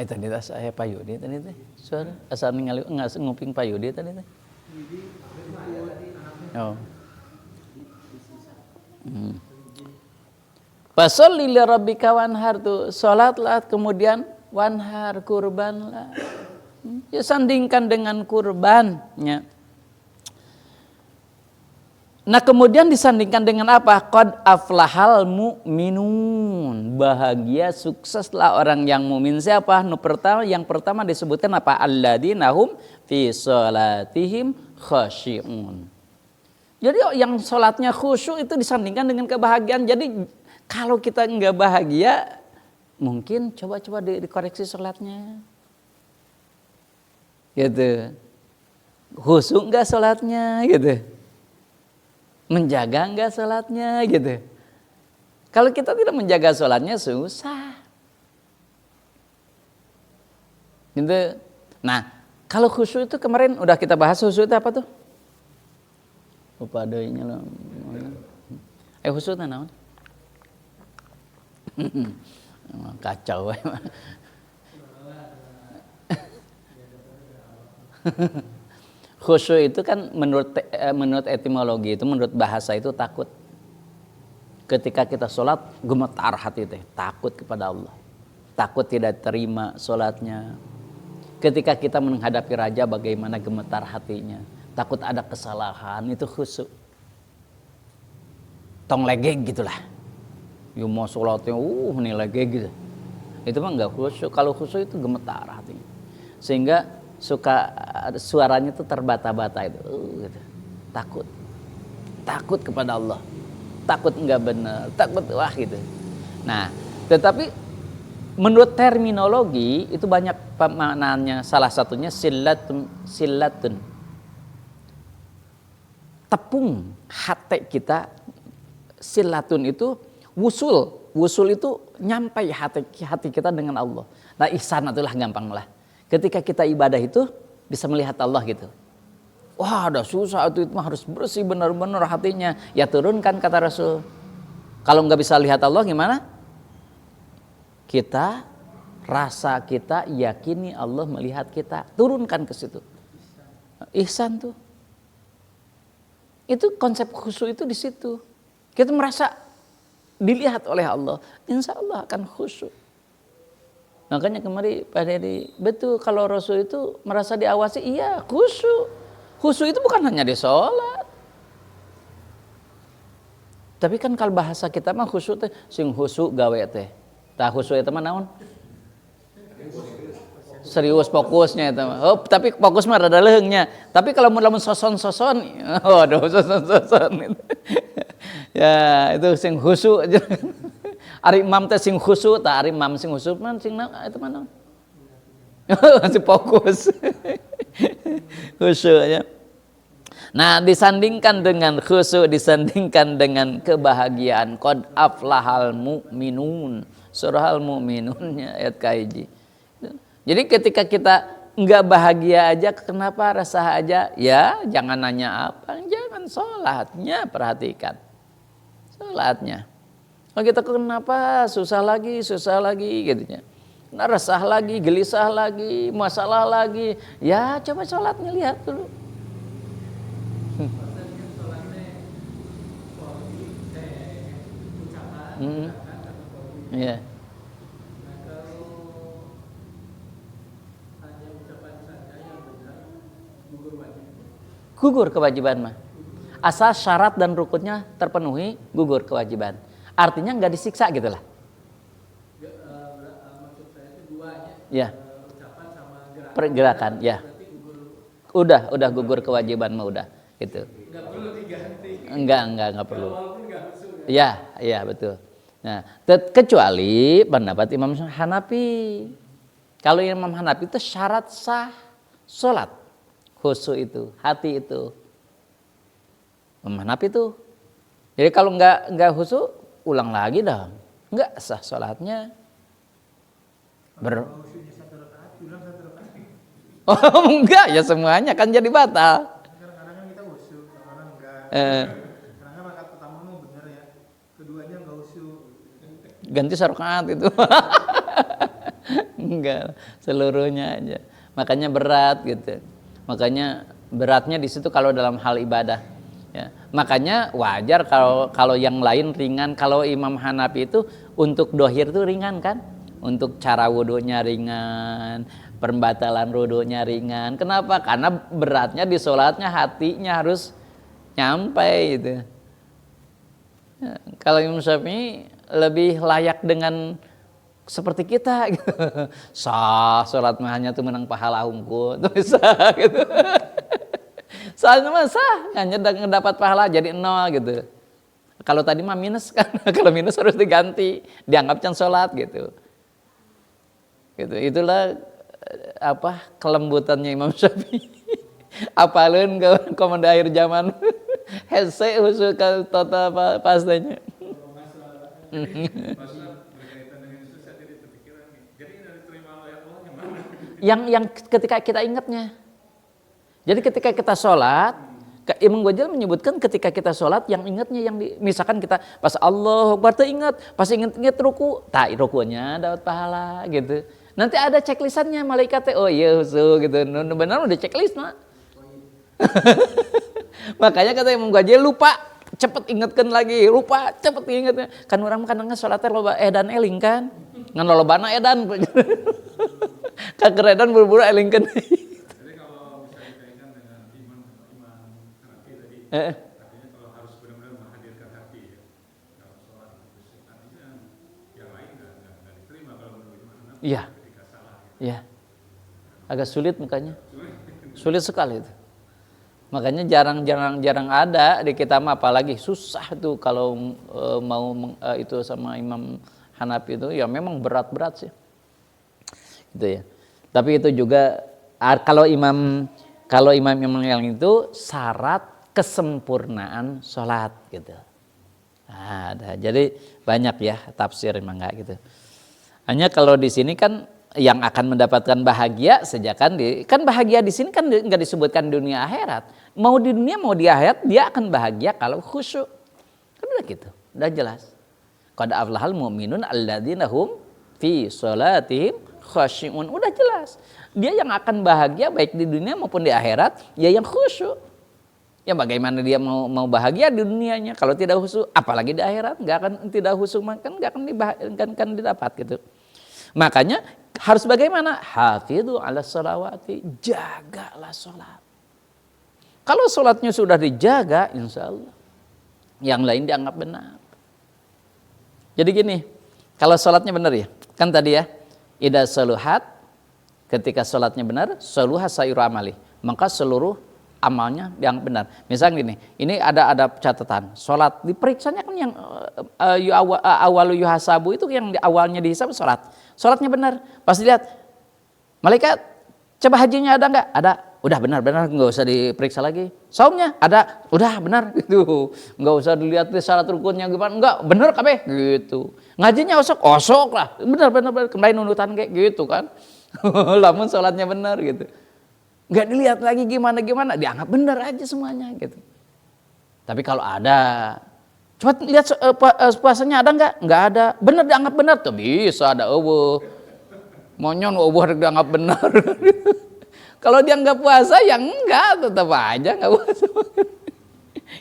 Tadi saya Pak Yudi tadi teh. Suara asal ningali nguping Pak Yudi tadi teh. Oh. Fasholli li rabbika wanhar tuh, salatlah kemudian wanhar kurbanlah. Ya sandingkan dengan kurbannya. Nah kemudian disandingkan dengan apa? Qad aflahal mu'minun. Bahagia sukseslah orang yang mukmin. Siapa? Yang pertama disebutkan apa? Alladzina hum fi shalatihim khashi'un. Jadi yang sholatnya khusyuk itu disandingkan dengan kebahagiaan. Jadi kalau kita enggak bahagia, mungkin coba-coba dikoreksi sholatnya. Gitu. Khusyuk enggak sholatnya gitu. Menjaga enggak sholatnya gitu. Kalau kita tidak menjaga sholatnya susah. Gitu. Nah, kalau khusyuk itu kemarin udah kita bahas khusyuk itu apa tuh? Lupa deunya loh. Khusyuk itu naon? Kacau. Khusyuk itu kan menurut etimologi itu, menurut bahasa itu takut. Ketika kita sholat gemetar hati teh, takut kepada Allah, takut tidak terima sholatnya. Ketika kita menghadapi raja, bagaimana gemetar hatinya, takut ada kesalahan, itu khusyuk. Tong legeg gitulah. You mau sholatnya nih legeg gitu. Itu mah enggak khusyuk. Kalau khusyuk itu gemetar hatinya, sehingga suka suaranya tuh terbata-bata itu, gitu. Takut kepada Allah, takut enggak benar, takut wah gitu. Nah, tetapi menurut terminologi itu banyak pemaknaannya. Salah satunya silatun, tepung hati kita silatun itu wusul. Wusul itu nyampai hati kita dengan Allah. Nah ihsan itulah gampang lah. Ketika kita ibadah itu bisa melihat Allah gitu. Wah udah susah itu mah harus bersih benar-benar hatinya. Ya turunkan kata Rasul. Kalau nggak bisa lihat Allah gimana? Kita, rasa kita yakini Allah melihat kita. Turunkan ke situ. Ihsan tuh. Itu konsep khusyuk itu di situ. Kita merasa dilihat oleh Allah, insya Allah akan khusyuk. Makanya kemarin Pak Dedi, betul kalau Rasul itu merasa diawasi, iya khusyuk. Khusyuk itu bukan hanya di sholat. Tapi kan kalau bahasa kita mah khusyuk teh, sing khusyuk gawe teh. Tah khusyuk itu mah naon? Serius fokusnya itu. Oh, tapi fokus mah rada leungnya. Tapi kalau mau soson-soson, waduh soson-soson itu. Ya, itu sing khusyuk aja. Ari imam teh sing khusyuk, tak ari imam sing khusyuk man sing itu mana? Masih fokus. Khusyuk ya. Nah, disandingkan dengan khusyuk, disandingkan dengan kebahagiaan. Qad aflahal mu'minun. Surah Al-Mu'minun ayat kaiji. Jadi ketika kita enggak bahagia aja, kenapa resah aja? Ya, jangan nanya apa, jangan sholatnya perhatikan. Sholatnya. Kalau kita kenapa susah lagi gitu ya. Nah, resah lagi, gelisah lagi, masalah lagi. Ya, coba sholatnya lihat dulu. Iya. Gugur kewajiban mah. Asal syarat dan rukunnya terpenuhi, gugur kewajiban. Artinya nggak disiksa gitu lah. Maksud saya itu duanya. Ya. Ucapan sama gerakan. Pergerakan, ya. Udah gugur kewajiban mah udah gitu. Nggak perlu diganti. Enggak perlu. Walaupun nggak khusyuk. Iya betul. Nah, kecuali pendapat Imam Hanafi. Kalau Imam Hanafi itu syarat sah sholat. Khusyuk itu, hati itu. Imam Hanafi itu. Jadi kalau enggak khusyuk, ulang lagi dong. Enggak sah sholatnya. Khusyuknya 1 rakaat, ulang 1 rakaat. Oh enggak, ya semuanya kan jadi batal. Kadang-kadang kan kita khusyuk, kadang-kadang enggak. Kadang-kadang rakaat pertama mau benar ya, keduanya enggak khusyuk. Ganti rakaat itu. Enggak, seluruhnya aja. Makanya berat gitu. Makanya beratnya di situ kalau dalam hal ibadah. Ya. Makanya wajar kalau yang lain ringan. Kalau Imam Hanafi itu untuk dohir itu ringan kan? Untuk cara wudunya ringan, pembatalan wudunya ringan. Kenapa? Karena beratnya di sholatnya, hatinya harus nyampe gitu. Ya, kalau Imam Syafi'i lebih layak dengan seperti kita gitu. Sah sholat mah hanya tuh menang pahala unggul tuh sah gitu. Soalnya mah sah hanya dapat pahala jadi 0 gitu. Kalau tadi mah minus kan, kalau minus harus diganti, dianggap can sholat gitu. Gitu. Itulah apa kelembutannya Imam Syafi'i. Apalun komen di akhir zaman. Hese usul total pastinya. Yang ketika kita ingatnya. Jadi ketika kita sholat, Imam Ghazali menyebutkan ketika kita sholat yang ingatnya misalkan kita pas Allah Akbar ingat, pas ingat ruku, rukunya dapat pahala gitu. Nanti ada checklistannya malaikat oh iya husu gitu. Benar udah checklist mah. Makanya kata Imam Ghazali lupa cepet ingatkan lagi, lupa cepet ingatkan. Kan orang kadang-kadang sholatnya loba edan eling kan. Ngan lolobana edan. Kageredan buru-buru elingkeun. Jadi kalau bisa dikaitkan dengan imam Hanafi tadi, artinya kalau harus benar-benar menghadirkan hati ya dalam sholat, artinya yang lain nggak diterima kalau menurut Imam Hanafi ketika salah. Iya. Agak sulit makanya. Sulit sekali itu. Makanya jarang ada di kita mah, apalagi susah tuh kalau mau itu sama Imam Hanafi itu ya memang berat-berat sih. Gitu ya. Tapi itu juga kalau imam yang itu syarat kesempurnaan sholat gitu. Ada. Jadi banyak ya tafsir memang enggak gitu. Hanya kalau di sini kan yang akan mendapatkan bahagia sejakan kan bahagia di sini kan enggak disebutkan dunia akhirat. Mau di dunia mau di akhirat dia akan bahagia kalau khusyuk. Kan udah gitu, udah jelas. Qad aflahal mu'minun alladzina hum fi sholatihim khashi'un. Udah jelas. Dia yang akan bahagia baik di dunia maupun di akhirat ya yang khusyuk. Ya bagaimana dia mau bahagia di dunianya kalau tidak khusyuk, apalagi di akhirat nggak akan tidak khusyuk kan nggak akan didapat gitu. Makanya harus bagaimana? Hafidhu ala sholawati, jagalah sholat. Kalau sholatnya sudah dijaga, insya Allah yang lain dianggap benar. Jadi gini, kalau sholatnya benar ya, kan tadi ya, idza saluhat, ketika sholatnya benar, saluha sairu amali, maka seluruh amalnya dianggap benar. Misalnya gini, ini ada catatan, sholat diperiksanya kan yang awalu yuhasabu itu yang awalnya dihisab sholat. Sholatnya benar, pas dilihat, malaikat coba hajinya ada nggak? Ada, udah benar-benar nggak usah diperiksa lagi. Saumnya ada, udah benar gitu, nggak usah dilihat di syarat rukunnya gimana, nggak benar kabeh gitu. Ngajinya osok lah, benar-benar kembali nunutan kayak gitu kan. Lamun sholatnya benar gitu. Nggak dilihat lagi gimana, dianggap benar aja semuanya gitu. Tapi kalau ada, coba lihat puasanya ada nggak ada, benar dianggap benar tuh bisa ada monyon dianggap benar. Kalau dia nggak puasa ya enggak, tetap aja nggak puasa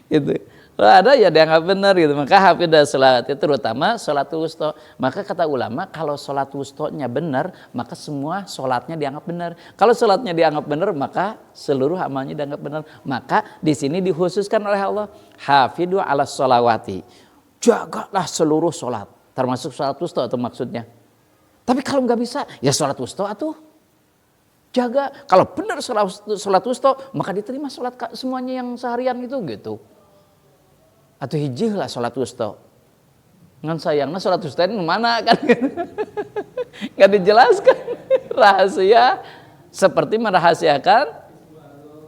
gitu. Kalau ada ya dianggap benar gitu. Maka hafidhas sholat itu terutama sholat wusta. Maka kata ulama kalau sholat wustonya benar maka semua sholatnya dianggap benar. Kalau sholatnya dianggap benar maka seluruh amalnya dianggap benar. Maka di sini dikhususkan oleh Allah hafidhu ala sholawati. Jagalah seluruh sholat termasuk sholat wusta itu maksudnya. Tapi kalau nggak bisa ya sholat wusta atuh. Jaga. Kalau benar sholat wusta maka diterima sholat semuanya yang seharian itu gitu. Atau hijih lah sholat wusta. Ngan sayangnya sholat wusta ini mana kan? Gak dijelaskan. Rahasia seperti merahasiakan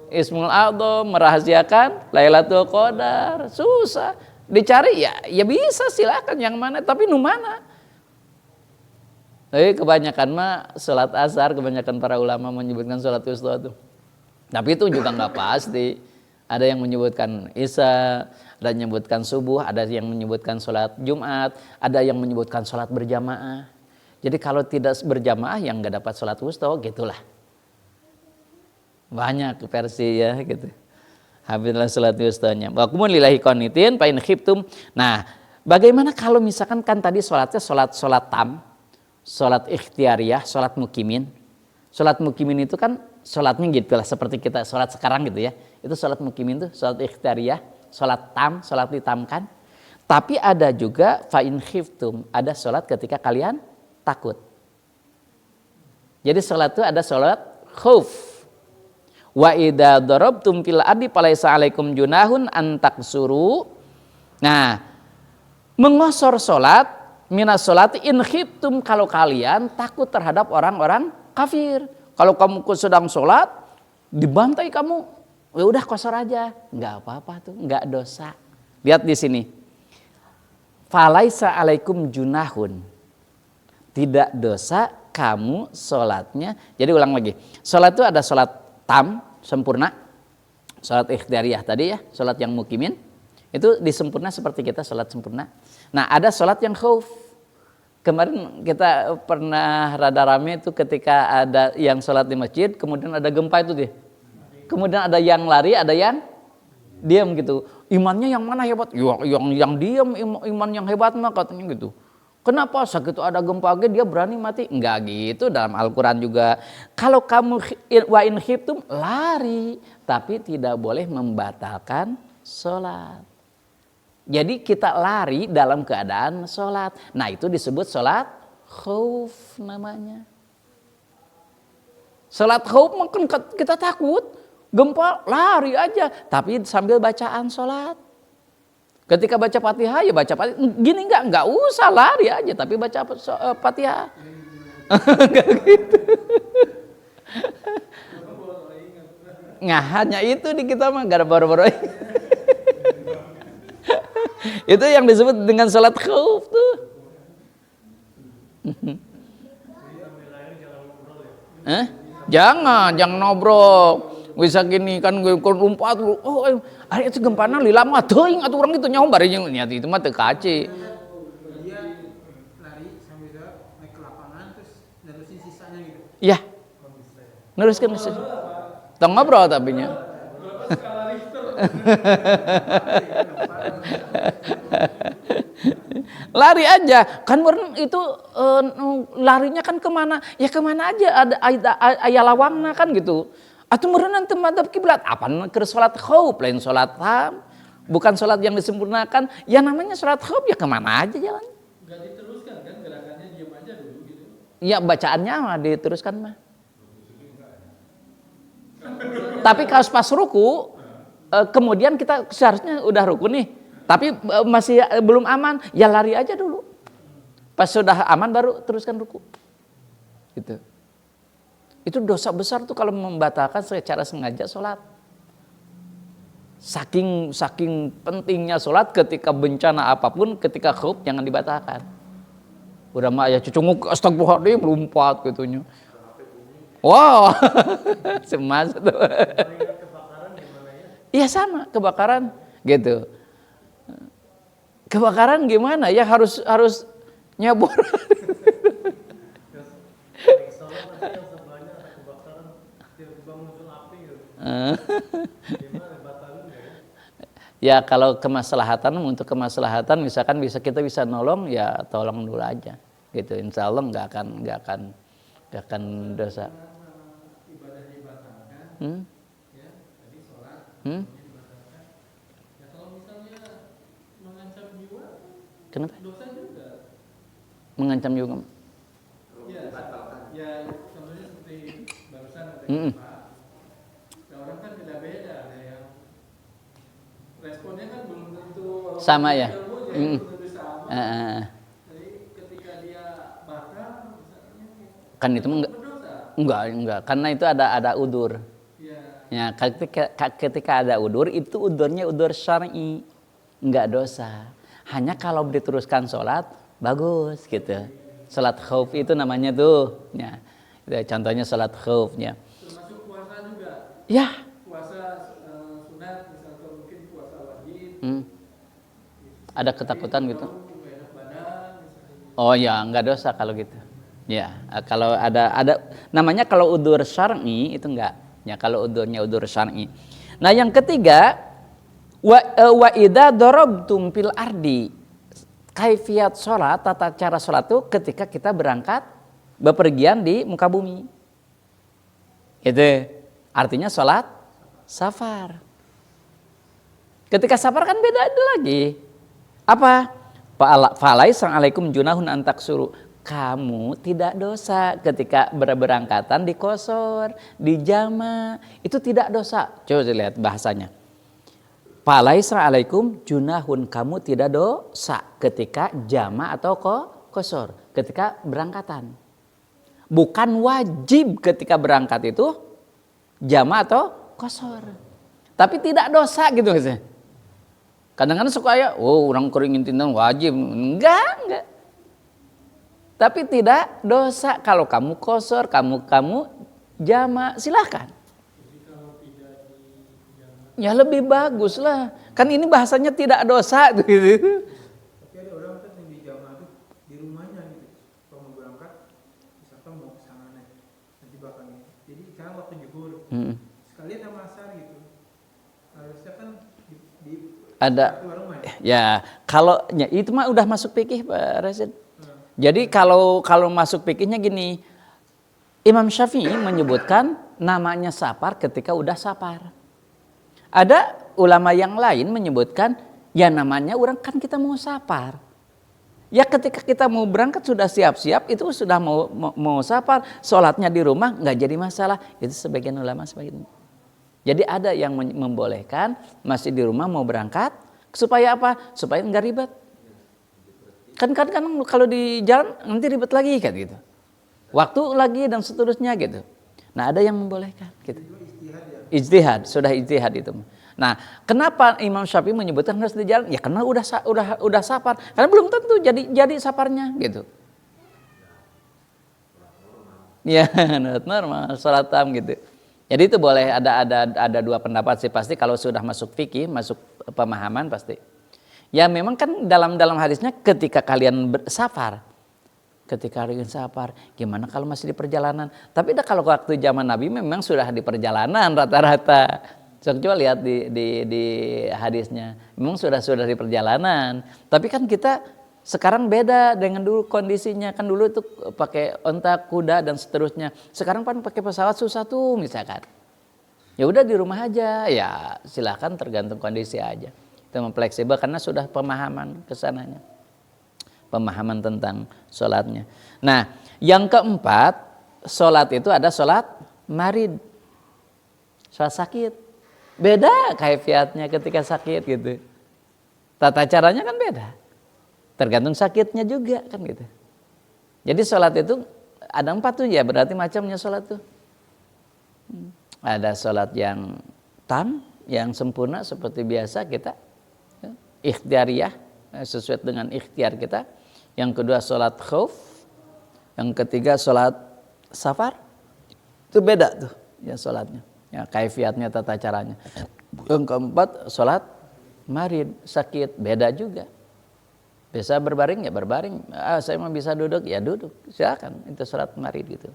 Ismul A'dzam, merahasiakan Lailatul Qadar. Susah. Dicari ya bisa silakan yang mana, tapi nu mana? Tapi kebanyakan mah sholat asar, kebanyakan para ulama menyebutkan sholat wusta itu. Tapi itu juga nggak pasti. Ada yang menyebutkan isya, ada yang menyebutkan subuh, ada yang menyebutkan sholat Jumat, ada yang menyebutkan sholat berjamaah. Jadi kalau tidak berjamaah yang nggak dapat sholat wusta, gitulah. Banyak versi ya gitu. Habislah sholat wustanya. Wa qumu lillahi qanitin fa in khiftum. Nah, bagaimana kalau misalkan kan tadi sholatnya sholat tam, sholat ikhtiariyah, sholat mukimin. Sholat mukimin itu kan sholatnya gitu lah seperti kita sholat sekarang gitu ya. Itu sholat mukimin tuh sholat ikhtiariyah, sholat tam, sholat ditamkan. Tapi ada juga fa'in khiftum, ada sholat ketika kalian takut. Jadi sholat itu ada sholat khauf. Wa idza darabtum fil ardi falaisa alaikum junahun an taksuru. Nah, mengosor sholat minas sholati in khiftum kalau kalian takut terhadap orang-orang kafir. Kalau kamu sedang sholat dibantai kamu, ya udah kosor aja, nggak apa-apa tuh, nggak dosa. Lihat di sini, falaisa alaikum junahun, tidak dosa kamu sholatnya. Jadi ulang lagi, sholat itu ada sholat tam sempurna, sholat ikhtiariyah tadi ya, sholat yang mukimin itu disempurna seperti kita sholat sempurna. Nah ada sholat yang khauf. Kemarin kita pernah rada rame itu ketika ada yang sholat di masjid, kemudian ada gempa itu dia. Kemudian ada yang lari, ada yang diam gitu. Imannya yang mana hebat? Yang diam iman yang hebat mah katanya gitu. Kenapa segitu ada gempa dia berani mati? Enggak gitu, dalam Al-Quran juga. Kalau kamu wa in khiftum lari, tapi tidak boleh membatalkan sholat. Jadi kita lari dalam keadaan sholat. Nah itu disebut sholat khauf namanya. Sholat khauf mungkin kita takut. Gempa lari aja. Tapi sambil bacaan sholat. Ketika baca Fatihah ya baca Fatihah. Gini enggak usah lari aja. Tapi baca Fatihah. Enggak gitu. Nah hanya itu di kita mah. Gak ada baru-baru. Itu yang disebut dengan sholat khauf tuh. Jangan ngobrol. Bisa gini kan gue lompat lu. Oh, hari itu gempana lila mah teuing atuh urang itu nyaho bari niat itu mah teu kaci. Dia lari sambil naik ke lapangan terus nerusin sisanya gitu. Iya. Neruskan. Tong ngobrol tapi nya. Lari aja kan itu larinya kan kemana ya kemana aja ada aya lawangna kan gitu atuh meureun teu madhab kiblat apaan keur salat khauf lain salat ham bukan salat yang disempurnakan ya namanya salat khauf ya kemana aja jalan Nggak diteruskan kan gerakannya, diam aja dulu gitu. ya bacaannya mah diteruskan mah tapi kalau pas ruku kemudian kita seharusnya udah ruku nih tapi masih belum aman, ya lari aja dulu. Pas sudah aman baru teruskan ruku. Gitu. Itu dosa besar tuh kalau membatalkan secara sengaja sholat. Saking pentingnya sholat ketika bencana apapun, ketika khauf jangan dibatalkan. Udah mah ya cucunguk astagfirullahaladzim melompat gitunya. Wow, semas tuh. Iya sama kebakaran gitu. Kebakaran gimana ya harus nyabur. Ya kalau kemaslahatan untuk kemaslahatan misalkan kita bisa nolong ya tolong dulu aja gitu. Insya Allah nggak akan dosa. Ibadah dibatalkan, ya tadi sholat, dibatalkan. Ya kalau misalnya mengancam jiwa, Kenapa? dosa juga. Mengancam juga. Ya, ya contohnya seperti barusan kata Pak. Ya, orang kan beda-beda, ada yang responnya kan belum tentu Sama ya. ilmu, jadi belum tentu sama. Jadi ketika dia batal, misalnya Kan itu berdosa. enggak karena itu ada udur. Ya, Ya ketika ada udur itu udurnya udur syar'i, enggak dosa. Hanya kalau diteruskan sholat bagus gitu. Sholat khauf itu namanya tuh. Ya, itu contohnya sholat khaufnya. termasuk puasa juga. Ya. Puasa sunat misalnya mungkin puasa wajib. Ada ketakutan gitu. Nggak enak badan misalnya. Oh ya enggak dosa kalau gitu. Ya kalau ada namanya kalau udur syar'i itu enggak. Ya kalau udurnya udur syar'i. Nah yang ketiga wa idza darabtum fil ardi. Kaifiyat sholat, tata cara sholat itu ketika kita berangkat bepergian di muka bumi. Itu artinya sholat safar. Ketika safar kan beda lagi. Apa? Falaisa alaikum junahun antaksuru. Kamu tidak dosa ketika berangkatan di qasar, di jama. Itu tidak dosa. Coba lihat bahasanya. Falaisa alaikum junahun, kamu tidak dosa ketika jama atau qasar, ketika berangkatan. Bukan wajib ketika berangkat itu jama atau qasar. Tapi tidak dosa gitu guys. Kadang-kadang suka ya, orang keringin tindan wajib. Enggak. Tapi tidak dosa kalau kamu qasar, kamu jama, silahkan. Ya lebih bagus lah. Kan ini bahasanya tidak dosa gitu. Tapi ada orang kan yang di jamaah tuh di rumahnya gitu. Kalau mau berangkat, misalkan mau ke sana nanti bakal gitu. Jadi sekarang waktu zuhur, sekalian sama asar gitu. Harusnya kan di Ada rumah ya. ya kalau ya, itu mah udah masuk fikih Pak Rasid. Jadi kalau masuk fikihnya gini, Imam Syafi'i menyebutkan namanya safar ketika udah safar. Ada ulama yang lain menyebutkan ya namanya orang kan kita mau safar. Ya ketika kita mau berangkat sudah siap-siap itu sudah mau safar, sholatnya di rumah nggak jadi masalah. Itu sebagian ulama sebagian. Jadi ada yang membolehkan masih di rumah mau berangkat supaya apa? Supaya nggak ribet. Kan kalau di jalan nanti ribet lagi kan gitu. Waktu lagi dan seterusnya gitu. Nah ada yang membolehkan gitu. Ijtihad, sudah ijtihad itu. Nah, kenapa Imam Syafi'i menyebutkan harus di jalan? Ya karena udah safar. Karena belum tentu jadi safarnya gitu. Ya, normal, sholat tam gitu. Jadi itu boleh ada dua pendapat sih pasti kalau sudah masuk fikih, masuk pemahaman pasti. Ya memang kan dalam hadisnya ketika kalian safar, gimana kalau masih di perjalanan? Tapi kalau waktu zaman Nabi memang sudah di perjalanan rata-rata. Coba lihat di hadisnya, memang sudah di perjalanan. Tapi kan kita sekarang beda dengan dulu kondisinya, kan dulu itu pakai onta, kuda dan seterusnya. Sekarang kan pakai pesawat susah tuh misalkan. Ya udah di rumah aja, ya silakan tergantung kondisi aja. Itu fleksibel karena sudah pemahaman kesananya. Pemahaman tentang sholatnya. Nah, yang keempat, sholat itu ada sholat marid, sholat sakit. Beda kaifiatnya ketika sakit gitu. Tata caranya kan beda. Tergantung sakitnya juga kan gitu. Jadi sholat itu ada 4 tuh ya, berarti macamnya sholat tuh. Ada sholat yang tam, yang sempurna seperti biasa kita, ikhtiariyah, sesuai dengan ikhtiar kita. Yang kedua sholat khauf, yang ketiga sholat safar, itu beda tuh ya sholatnya, ya kaifiatnya, tata caranya. Yang keempat sholat marid, sakit, beda juga. Bisa berbaring ya berbaring, saya mau bisa duduk ya duduk, silakan, itu sholat marid gitu.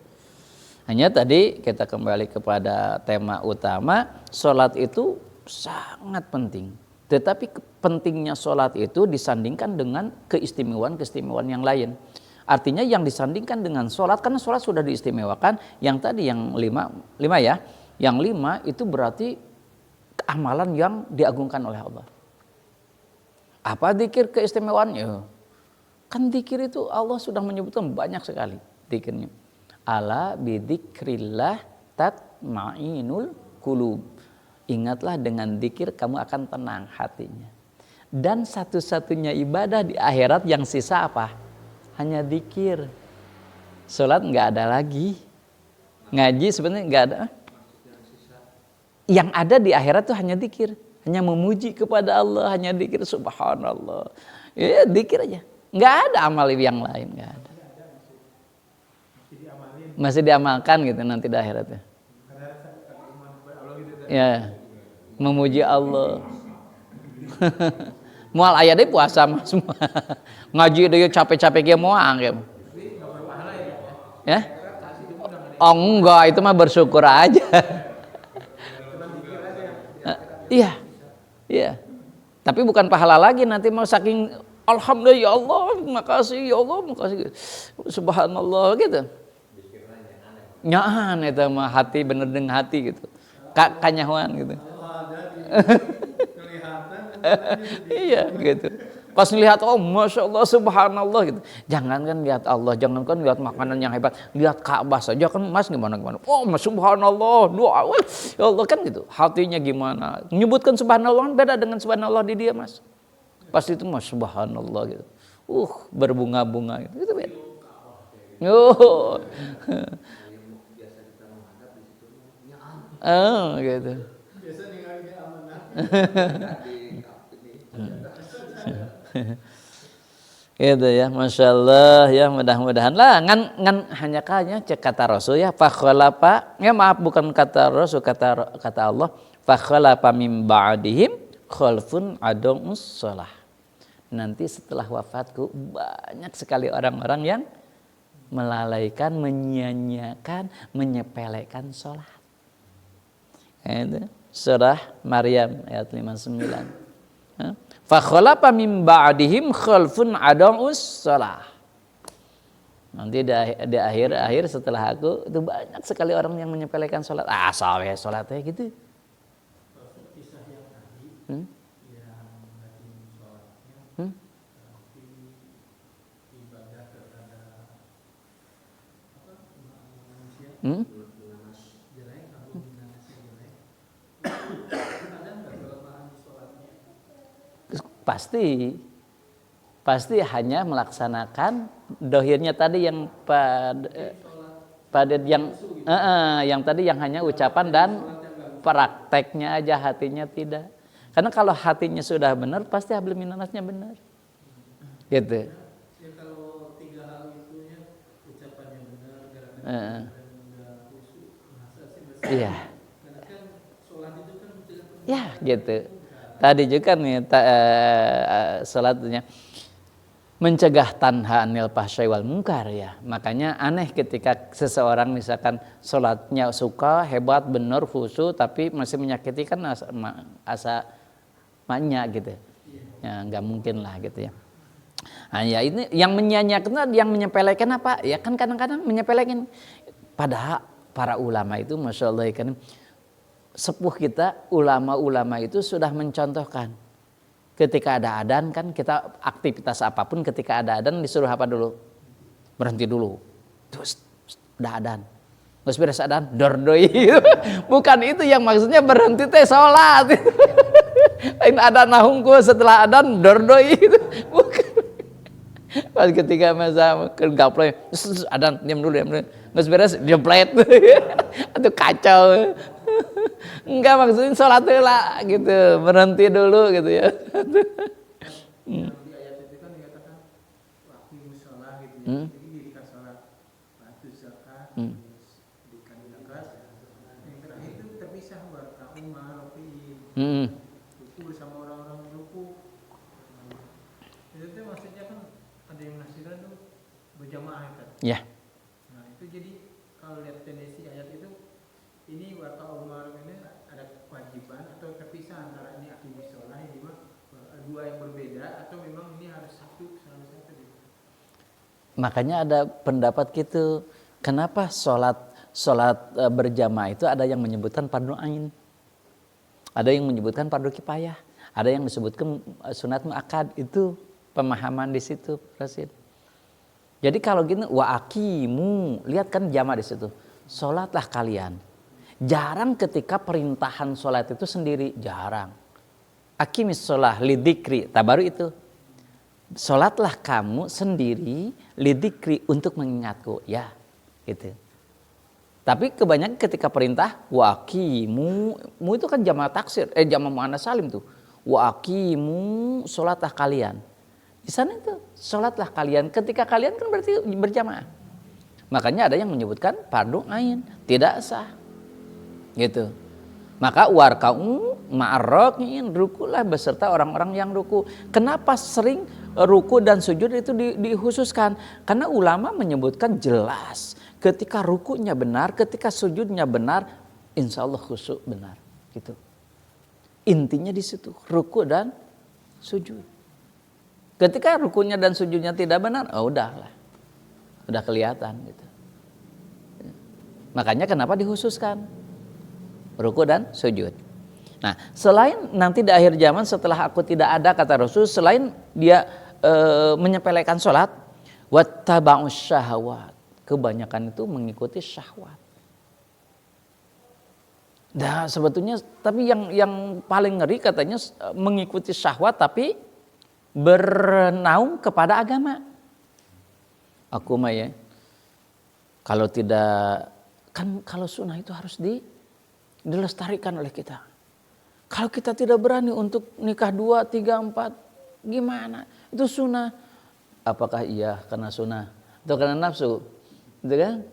Hanya tadi kita kembali kepada tema utama, sholat itu sangat penting. Tetapi pentingnya sholat itu disandingkan dengan keistimewaan yang lain. Artinya yang disandingkan dengan sholat, karena sholat sudah diistimewakan, yang tadi yang 5 ya, yang 5 itu berarti amalan yang diagungkan oleh Allah. Apa dzikir keistimewaannya? Kan dzikir itu Allah sudah menyebutkan banyak sekali dzikirnya. Ala bidzikrillah tatma'inul qulub. Ingatlah dengan dzikir kamu akan tenang hatinya. Dan satu-satunya ibadah di akhirat yang sisa apa? Hanya dzikir. Salat nggak ada lagi. Ngaji sebenarnya nggak ada. Yang ada di akhirat tuh hanya dzikir, hanya memuji kepada Allah, hanya dzikir subhanallah. Ya dzikir aja. Nggak ada amal yang lain, nggak ada. Masih diamalkan gitu nanti di akhiratnya. Ya, memuji Allah. Mual aya deui puasa mah semua. Ngaji deui capek-capek ge moang ya. Ya? Oh enggak, itu mah bersyukur aja. Iya. Iya. Tapi bukan pahala lagi, nanti mau saking alhamdulillah ya Allah, makasih ya Allah, makasih. Subhanallah gitu. Nyaan itu mah hati bener dengan hati gitu. Kanyahuan gitu. Iya gitu. Pas lihat oh masya Allah subhanallah gitu. Jangan kan lihat Allah, jangan kan lihat makanan yang hebat, lihat Ka'bah saja kan mas gimana. Oh subhanallah doa, ya Allah kan gitu. Hatinya gimana? Menyebutkan subhanallah beda dengan subhanallah di dia mas. Pas itu mas subhanallah gitu. Berbunga-bunga gitu. Itu beda. Oh. Oh gitu. Biasa ninggalin amanah. Gitu ya, masya Allah ya, mudah-mudahan lah ngan hanya kayaknya cek kata Rasul ya, fakhalafa ya maaf bukan kata Rasul, kata Allah, fakhalafa mim ba'dihim khalfun adamus shalah. Nanti setelah wafatku banyak sekali orang-orang yang melalaikan, menyia-nyiakan, menyepelekan sholat. Itu surah Maryam ayat 59. Fa khalafa min ba'dihim khalfun adaa'us shalah. Nanti di akhir setelah aku itu banyak sekali orang yang menyepelekan sholat. Sholatnya gitu. Kisah yang tadi yang rajin sholatnya tapi ibadah terhadap manusia jelek atau dinasnya jelek. Ada nggak kelemahan di sholatnya? Pasti hanya melaksanakan dohirnya tadi yang pada yang tadi yang hanya ucapan dan prakteknya aja hatinya tidak. Karena kalau hatinya sudah benar, pasti hablum minannasnya benar. Gitu. Ya kalau 3 hal itu ya, ucapannya benar, gerakannya benar, dan udah khusyuk, masa sih besar. Iya. Karena kan sholat itu kan mencegah Ya, gitu. Tadi juga nih salatnya mencegah tanha anil fahsya'i wal munkar ya. Makanya aneh ketika seseorang misalkan salatnya suka, hebat, benar, khusyuk tapi masih menyakiti kan asa maknya gitu. Ya nggak mungkin lah gitu ya. Nah, ya ini yang menyanyiakan, yang menyepelekan apa? Ya kan kadang-kadang menyepelekan. Padahal para ulama itu Masya Allah kan, sepuh kita, ulama-ulama itu sudah mencontohkan. Ketika ada adzan kan kita aktivitas apapun ketika ada adzan disuruh apa dulu? Berhenti dulu. Terus udah adzan. Terus beres adzan dordoi. Bukan itu yang maksudnya berhenti teh salat. Lain adzan nahungku setelah adzan dordoi itu. Bukan. Pas ketika masa gaplay adzan diam dulu. Terus beres jeplet. Itu kacau. Enggak, maksudnya sholat lah gitu, berhenti dulu gitu ya. Di ayat itu kan dikatakan waktu musola gitu ya, jadi dirikan sholat, bantu zakat, dirikan zakat. Yang terakhir itu terpisah warka'u ma'rofi'in, ruku bersama orang-orang yang ruku. Itu tuh maksudnya kan ada yang nasiran tuh berjamaah kan. Ya. Nah itu jadi kalau lihat tendensi ayat itu, ini warka'u ma'rofi'in ada kewajiban atau terpisah antara ini aktivis sholat ini mah dua yang berbeda atau memang ini harus satu gitu. Makanya ada pendapat gitu. Kenapa sholat berjamaah itu ada yang menyebutkan fardu ain, ada yang menyebutkan fardu kifayah, ada yang disebutkan sunat muakkad. Itu pemahaman di situ, Rasid. Jadi kalau gini wa aqimu, lihat kan jamaah di situ. Sholatlah kalian. Jarang ketika perintahan sholat itu sendiri, jarang. Aqimis sholah lidzikri, tabaru itu. Sholatlah kamu sendiri lidzikri, untuk mengingatku, ya, gitu. Tapi kebanyakan ketika perintah wa aqimu, mu itu kan jamaah taksir, jamaah muannats salim tuh. Wa aqimu, sholatlah kalian. Di sana itu sholatlah kalian, ketika kalian kan berarti berjamaah. Makanya ada yang menyebutkan fardu ain, tidak sah. Gitu. Maka warka'u ma'arraki'in, rukulah beserta orang-orang yang ruku. Kenapa sering ruku dan sujud itu dikhususkan? Karena ulama menyebutkan jelas, ketika rukunya benar, ketika sujudnya benar, insya Allah khusyuk benar. Gitu. Intinya di situ, ruku dan sujud. Ketika rukunya dan sujudnya tidak benar, oh udahlah, udah kelihatan gitu. Makanya kenapa dikhususkan ruku dan sujud. Nah, selain nanti di akhir zaman setelah aku tidak ada, kata Rasul, selain dia menyepelekan sholat, wattaba'us syahwat, kebanyakan itu mengikuti syahwat. Nah, sebetulnya tapi yang paling ngeri katanya mengikuti syahwat tapi bernaung kepada agama. Aku mah ya, kalau tidak, kan kalau sunnah itu harus dilestarikan oleh kita. Kalau kita tidak berani untuk nikah 2, 3, 4, gimana? Itu sunnah. Apakah iya karena sunnah atau karena nafsu? Gitu kan?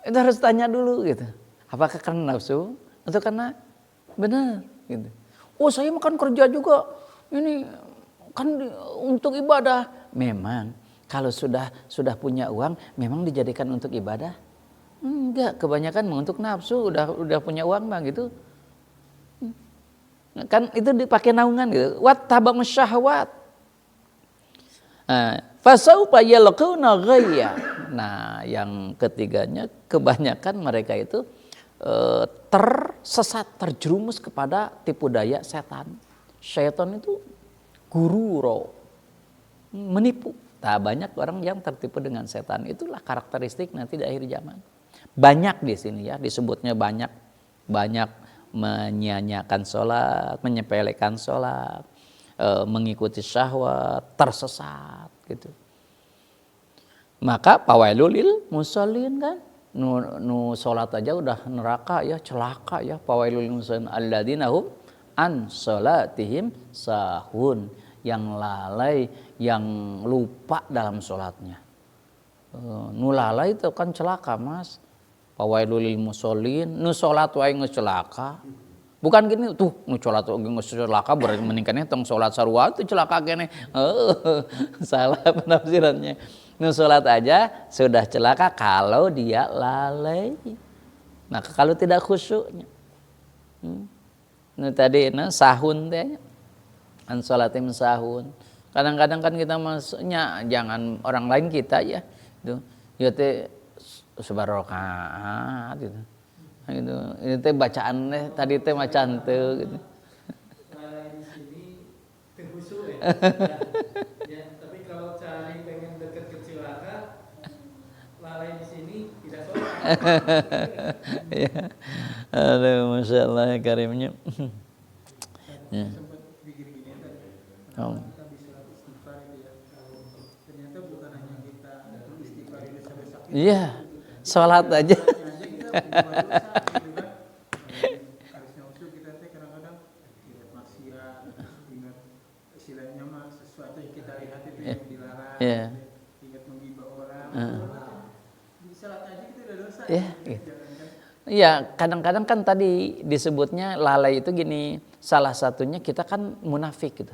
Itu harus tanya dulu gitu. Apakah karena nafsu atau karena benar? Gitu. Oh, saya makan kerja juga. Ini kan untuk ibadah. Memang kalau sudah punya uang, memang dijadikan untuk ibadah? Enggak, kebanyakan untuk nafsu, udah punya uang bang gitu. Kan itu dipakai naungan gitu. Wattaba'us syahwat. Fasaufa yalquna ghayya. Nah, yang ketiganya kebanyakan mereka itu tersesat, terjerumus kepada tipu daya setan. Syaitan itu gururo, menipu. Nah, banyak orang yang tertipu dengan setan. Itulah karakteristik nanti di akhir zaman. Banyak di sini ya, disebutnya banyak menyia-nyiakan sholat, menyepelekan sholat, mengikuti syahwat, tersesat gitu. Maka pawailul lil musallin kan, nu sholat aja udah neraka ya, celaka ya. Pawailul lil musallin alladzina hum an salatihim sahun, yang lalai, yang lupa dalam sholatnya. Nu lalai itu kan celaka, Mas. Fawailul lil musallin, nu sholat wae geus celaka. Bukan gini tuh, nu sholat wae geus celaka berarti meningkatnya tong sholat sarua itu celaka kene. Salah penafsirannya. Nu sholat aja sudah celaka kalau dia lalai. Nah, kalau tidak khusyuknya. Nah, tadi sahun teh an sholatim sahun. Kadang-kadang kan kita masuknya jangan orang lain kita ya. Itu ya teh sebarokaat gitu. Nah, gitu. Itu teh bacaan teh tadi teh macan teu gitu. Lalai di sini terkhusyuk ya. Ya, tapi kalau cari pengen dekat ke cilaka, lalai di sini tidak sholat. Ya. Aduh, Masya Allah ya karimnya. Ya. Sempat pikir gini tadi. Oh. Kita bisa istighfar itu ya. Ternyata bukan hanya kita istighfar itu dosa kita. Iya, sholat aja. Kita berbuat dosa gitu kan. Harusnya usul kita teh kadang-kadang ingat maksiat, ingat istilahnya mah sesuatu yang kita lihat itu yang dilarang. Iya. Ingat menggibah orang. Di salat aja kita udah dosa. Iya, gitu. Iya, kadang-kadang kan tadi disebutnya lalai itu gini, salah satunya kita kan munafik gitu.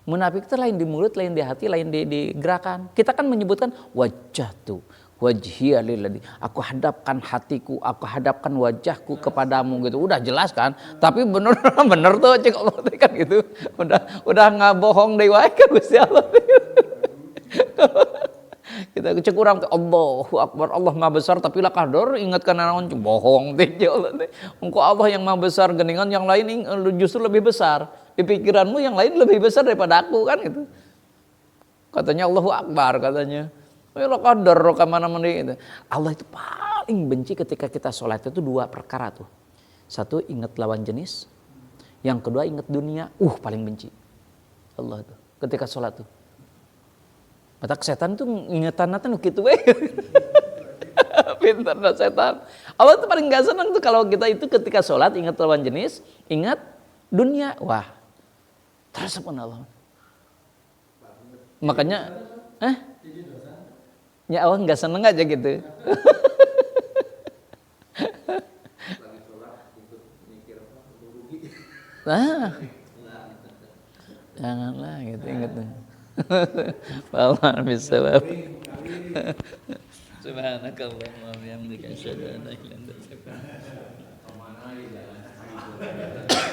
Munafik itu lain di mulut, lain di hati, lain di gerakan. Kita kan menyebutkan wajjahtu wajhiya lilladzi, aku hadapkan hatiku, aku hadapkan wajahku kepadamu gitu. Udah jelas kan? Tapi bener tuh cek Allah kan gitu. Udah nggak bohong deui wae ka Gusti Allah. Kita cek urang teh Allahu Akbar, Allah Maha Besar, tapi lah kador ingatkan naon bohong teh Allah teh. Engko Allah yang Maha Besar geningan yang lain justru lebih besar. Di pikiranmu yang lain lebih besar daripada aku kan gitu. Katanya Allahu Akbar katanya. Lo kador ka mana-mana gitu. Allah itu paling benci ketika kita sholat itu dua perkara tuh. Satu ingat lawan jenis, yang kedua ingat dunia. Paling benci Allah tuh ketika sholat tuh. Mata setan tuh ingetanna teh nu kitu we. Pintarna setan. Allah tuh paling gak senang tuh kalau kita itu ketika sholat ingat lawan jenis, ingat dunia. Wah, terasa pun Allah. Makanya, ya Allah nggak seneng aja gitu. Nah, janganlah gitu ingat tuh. Wallah bisa Subhanakallahumma wa bihamdika asyhadu an la ilaha illa anta astaghfiruka wa atubu ilaik.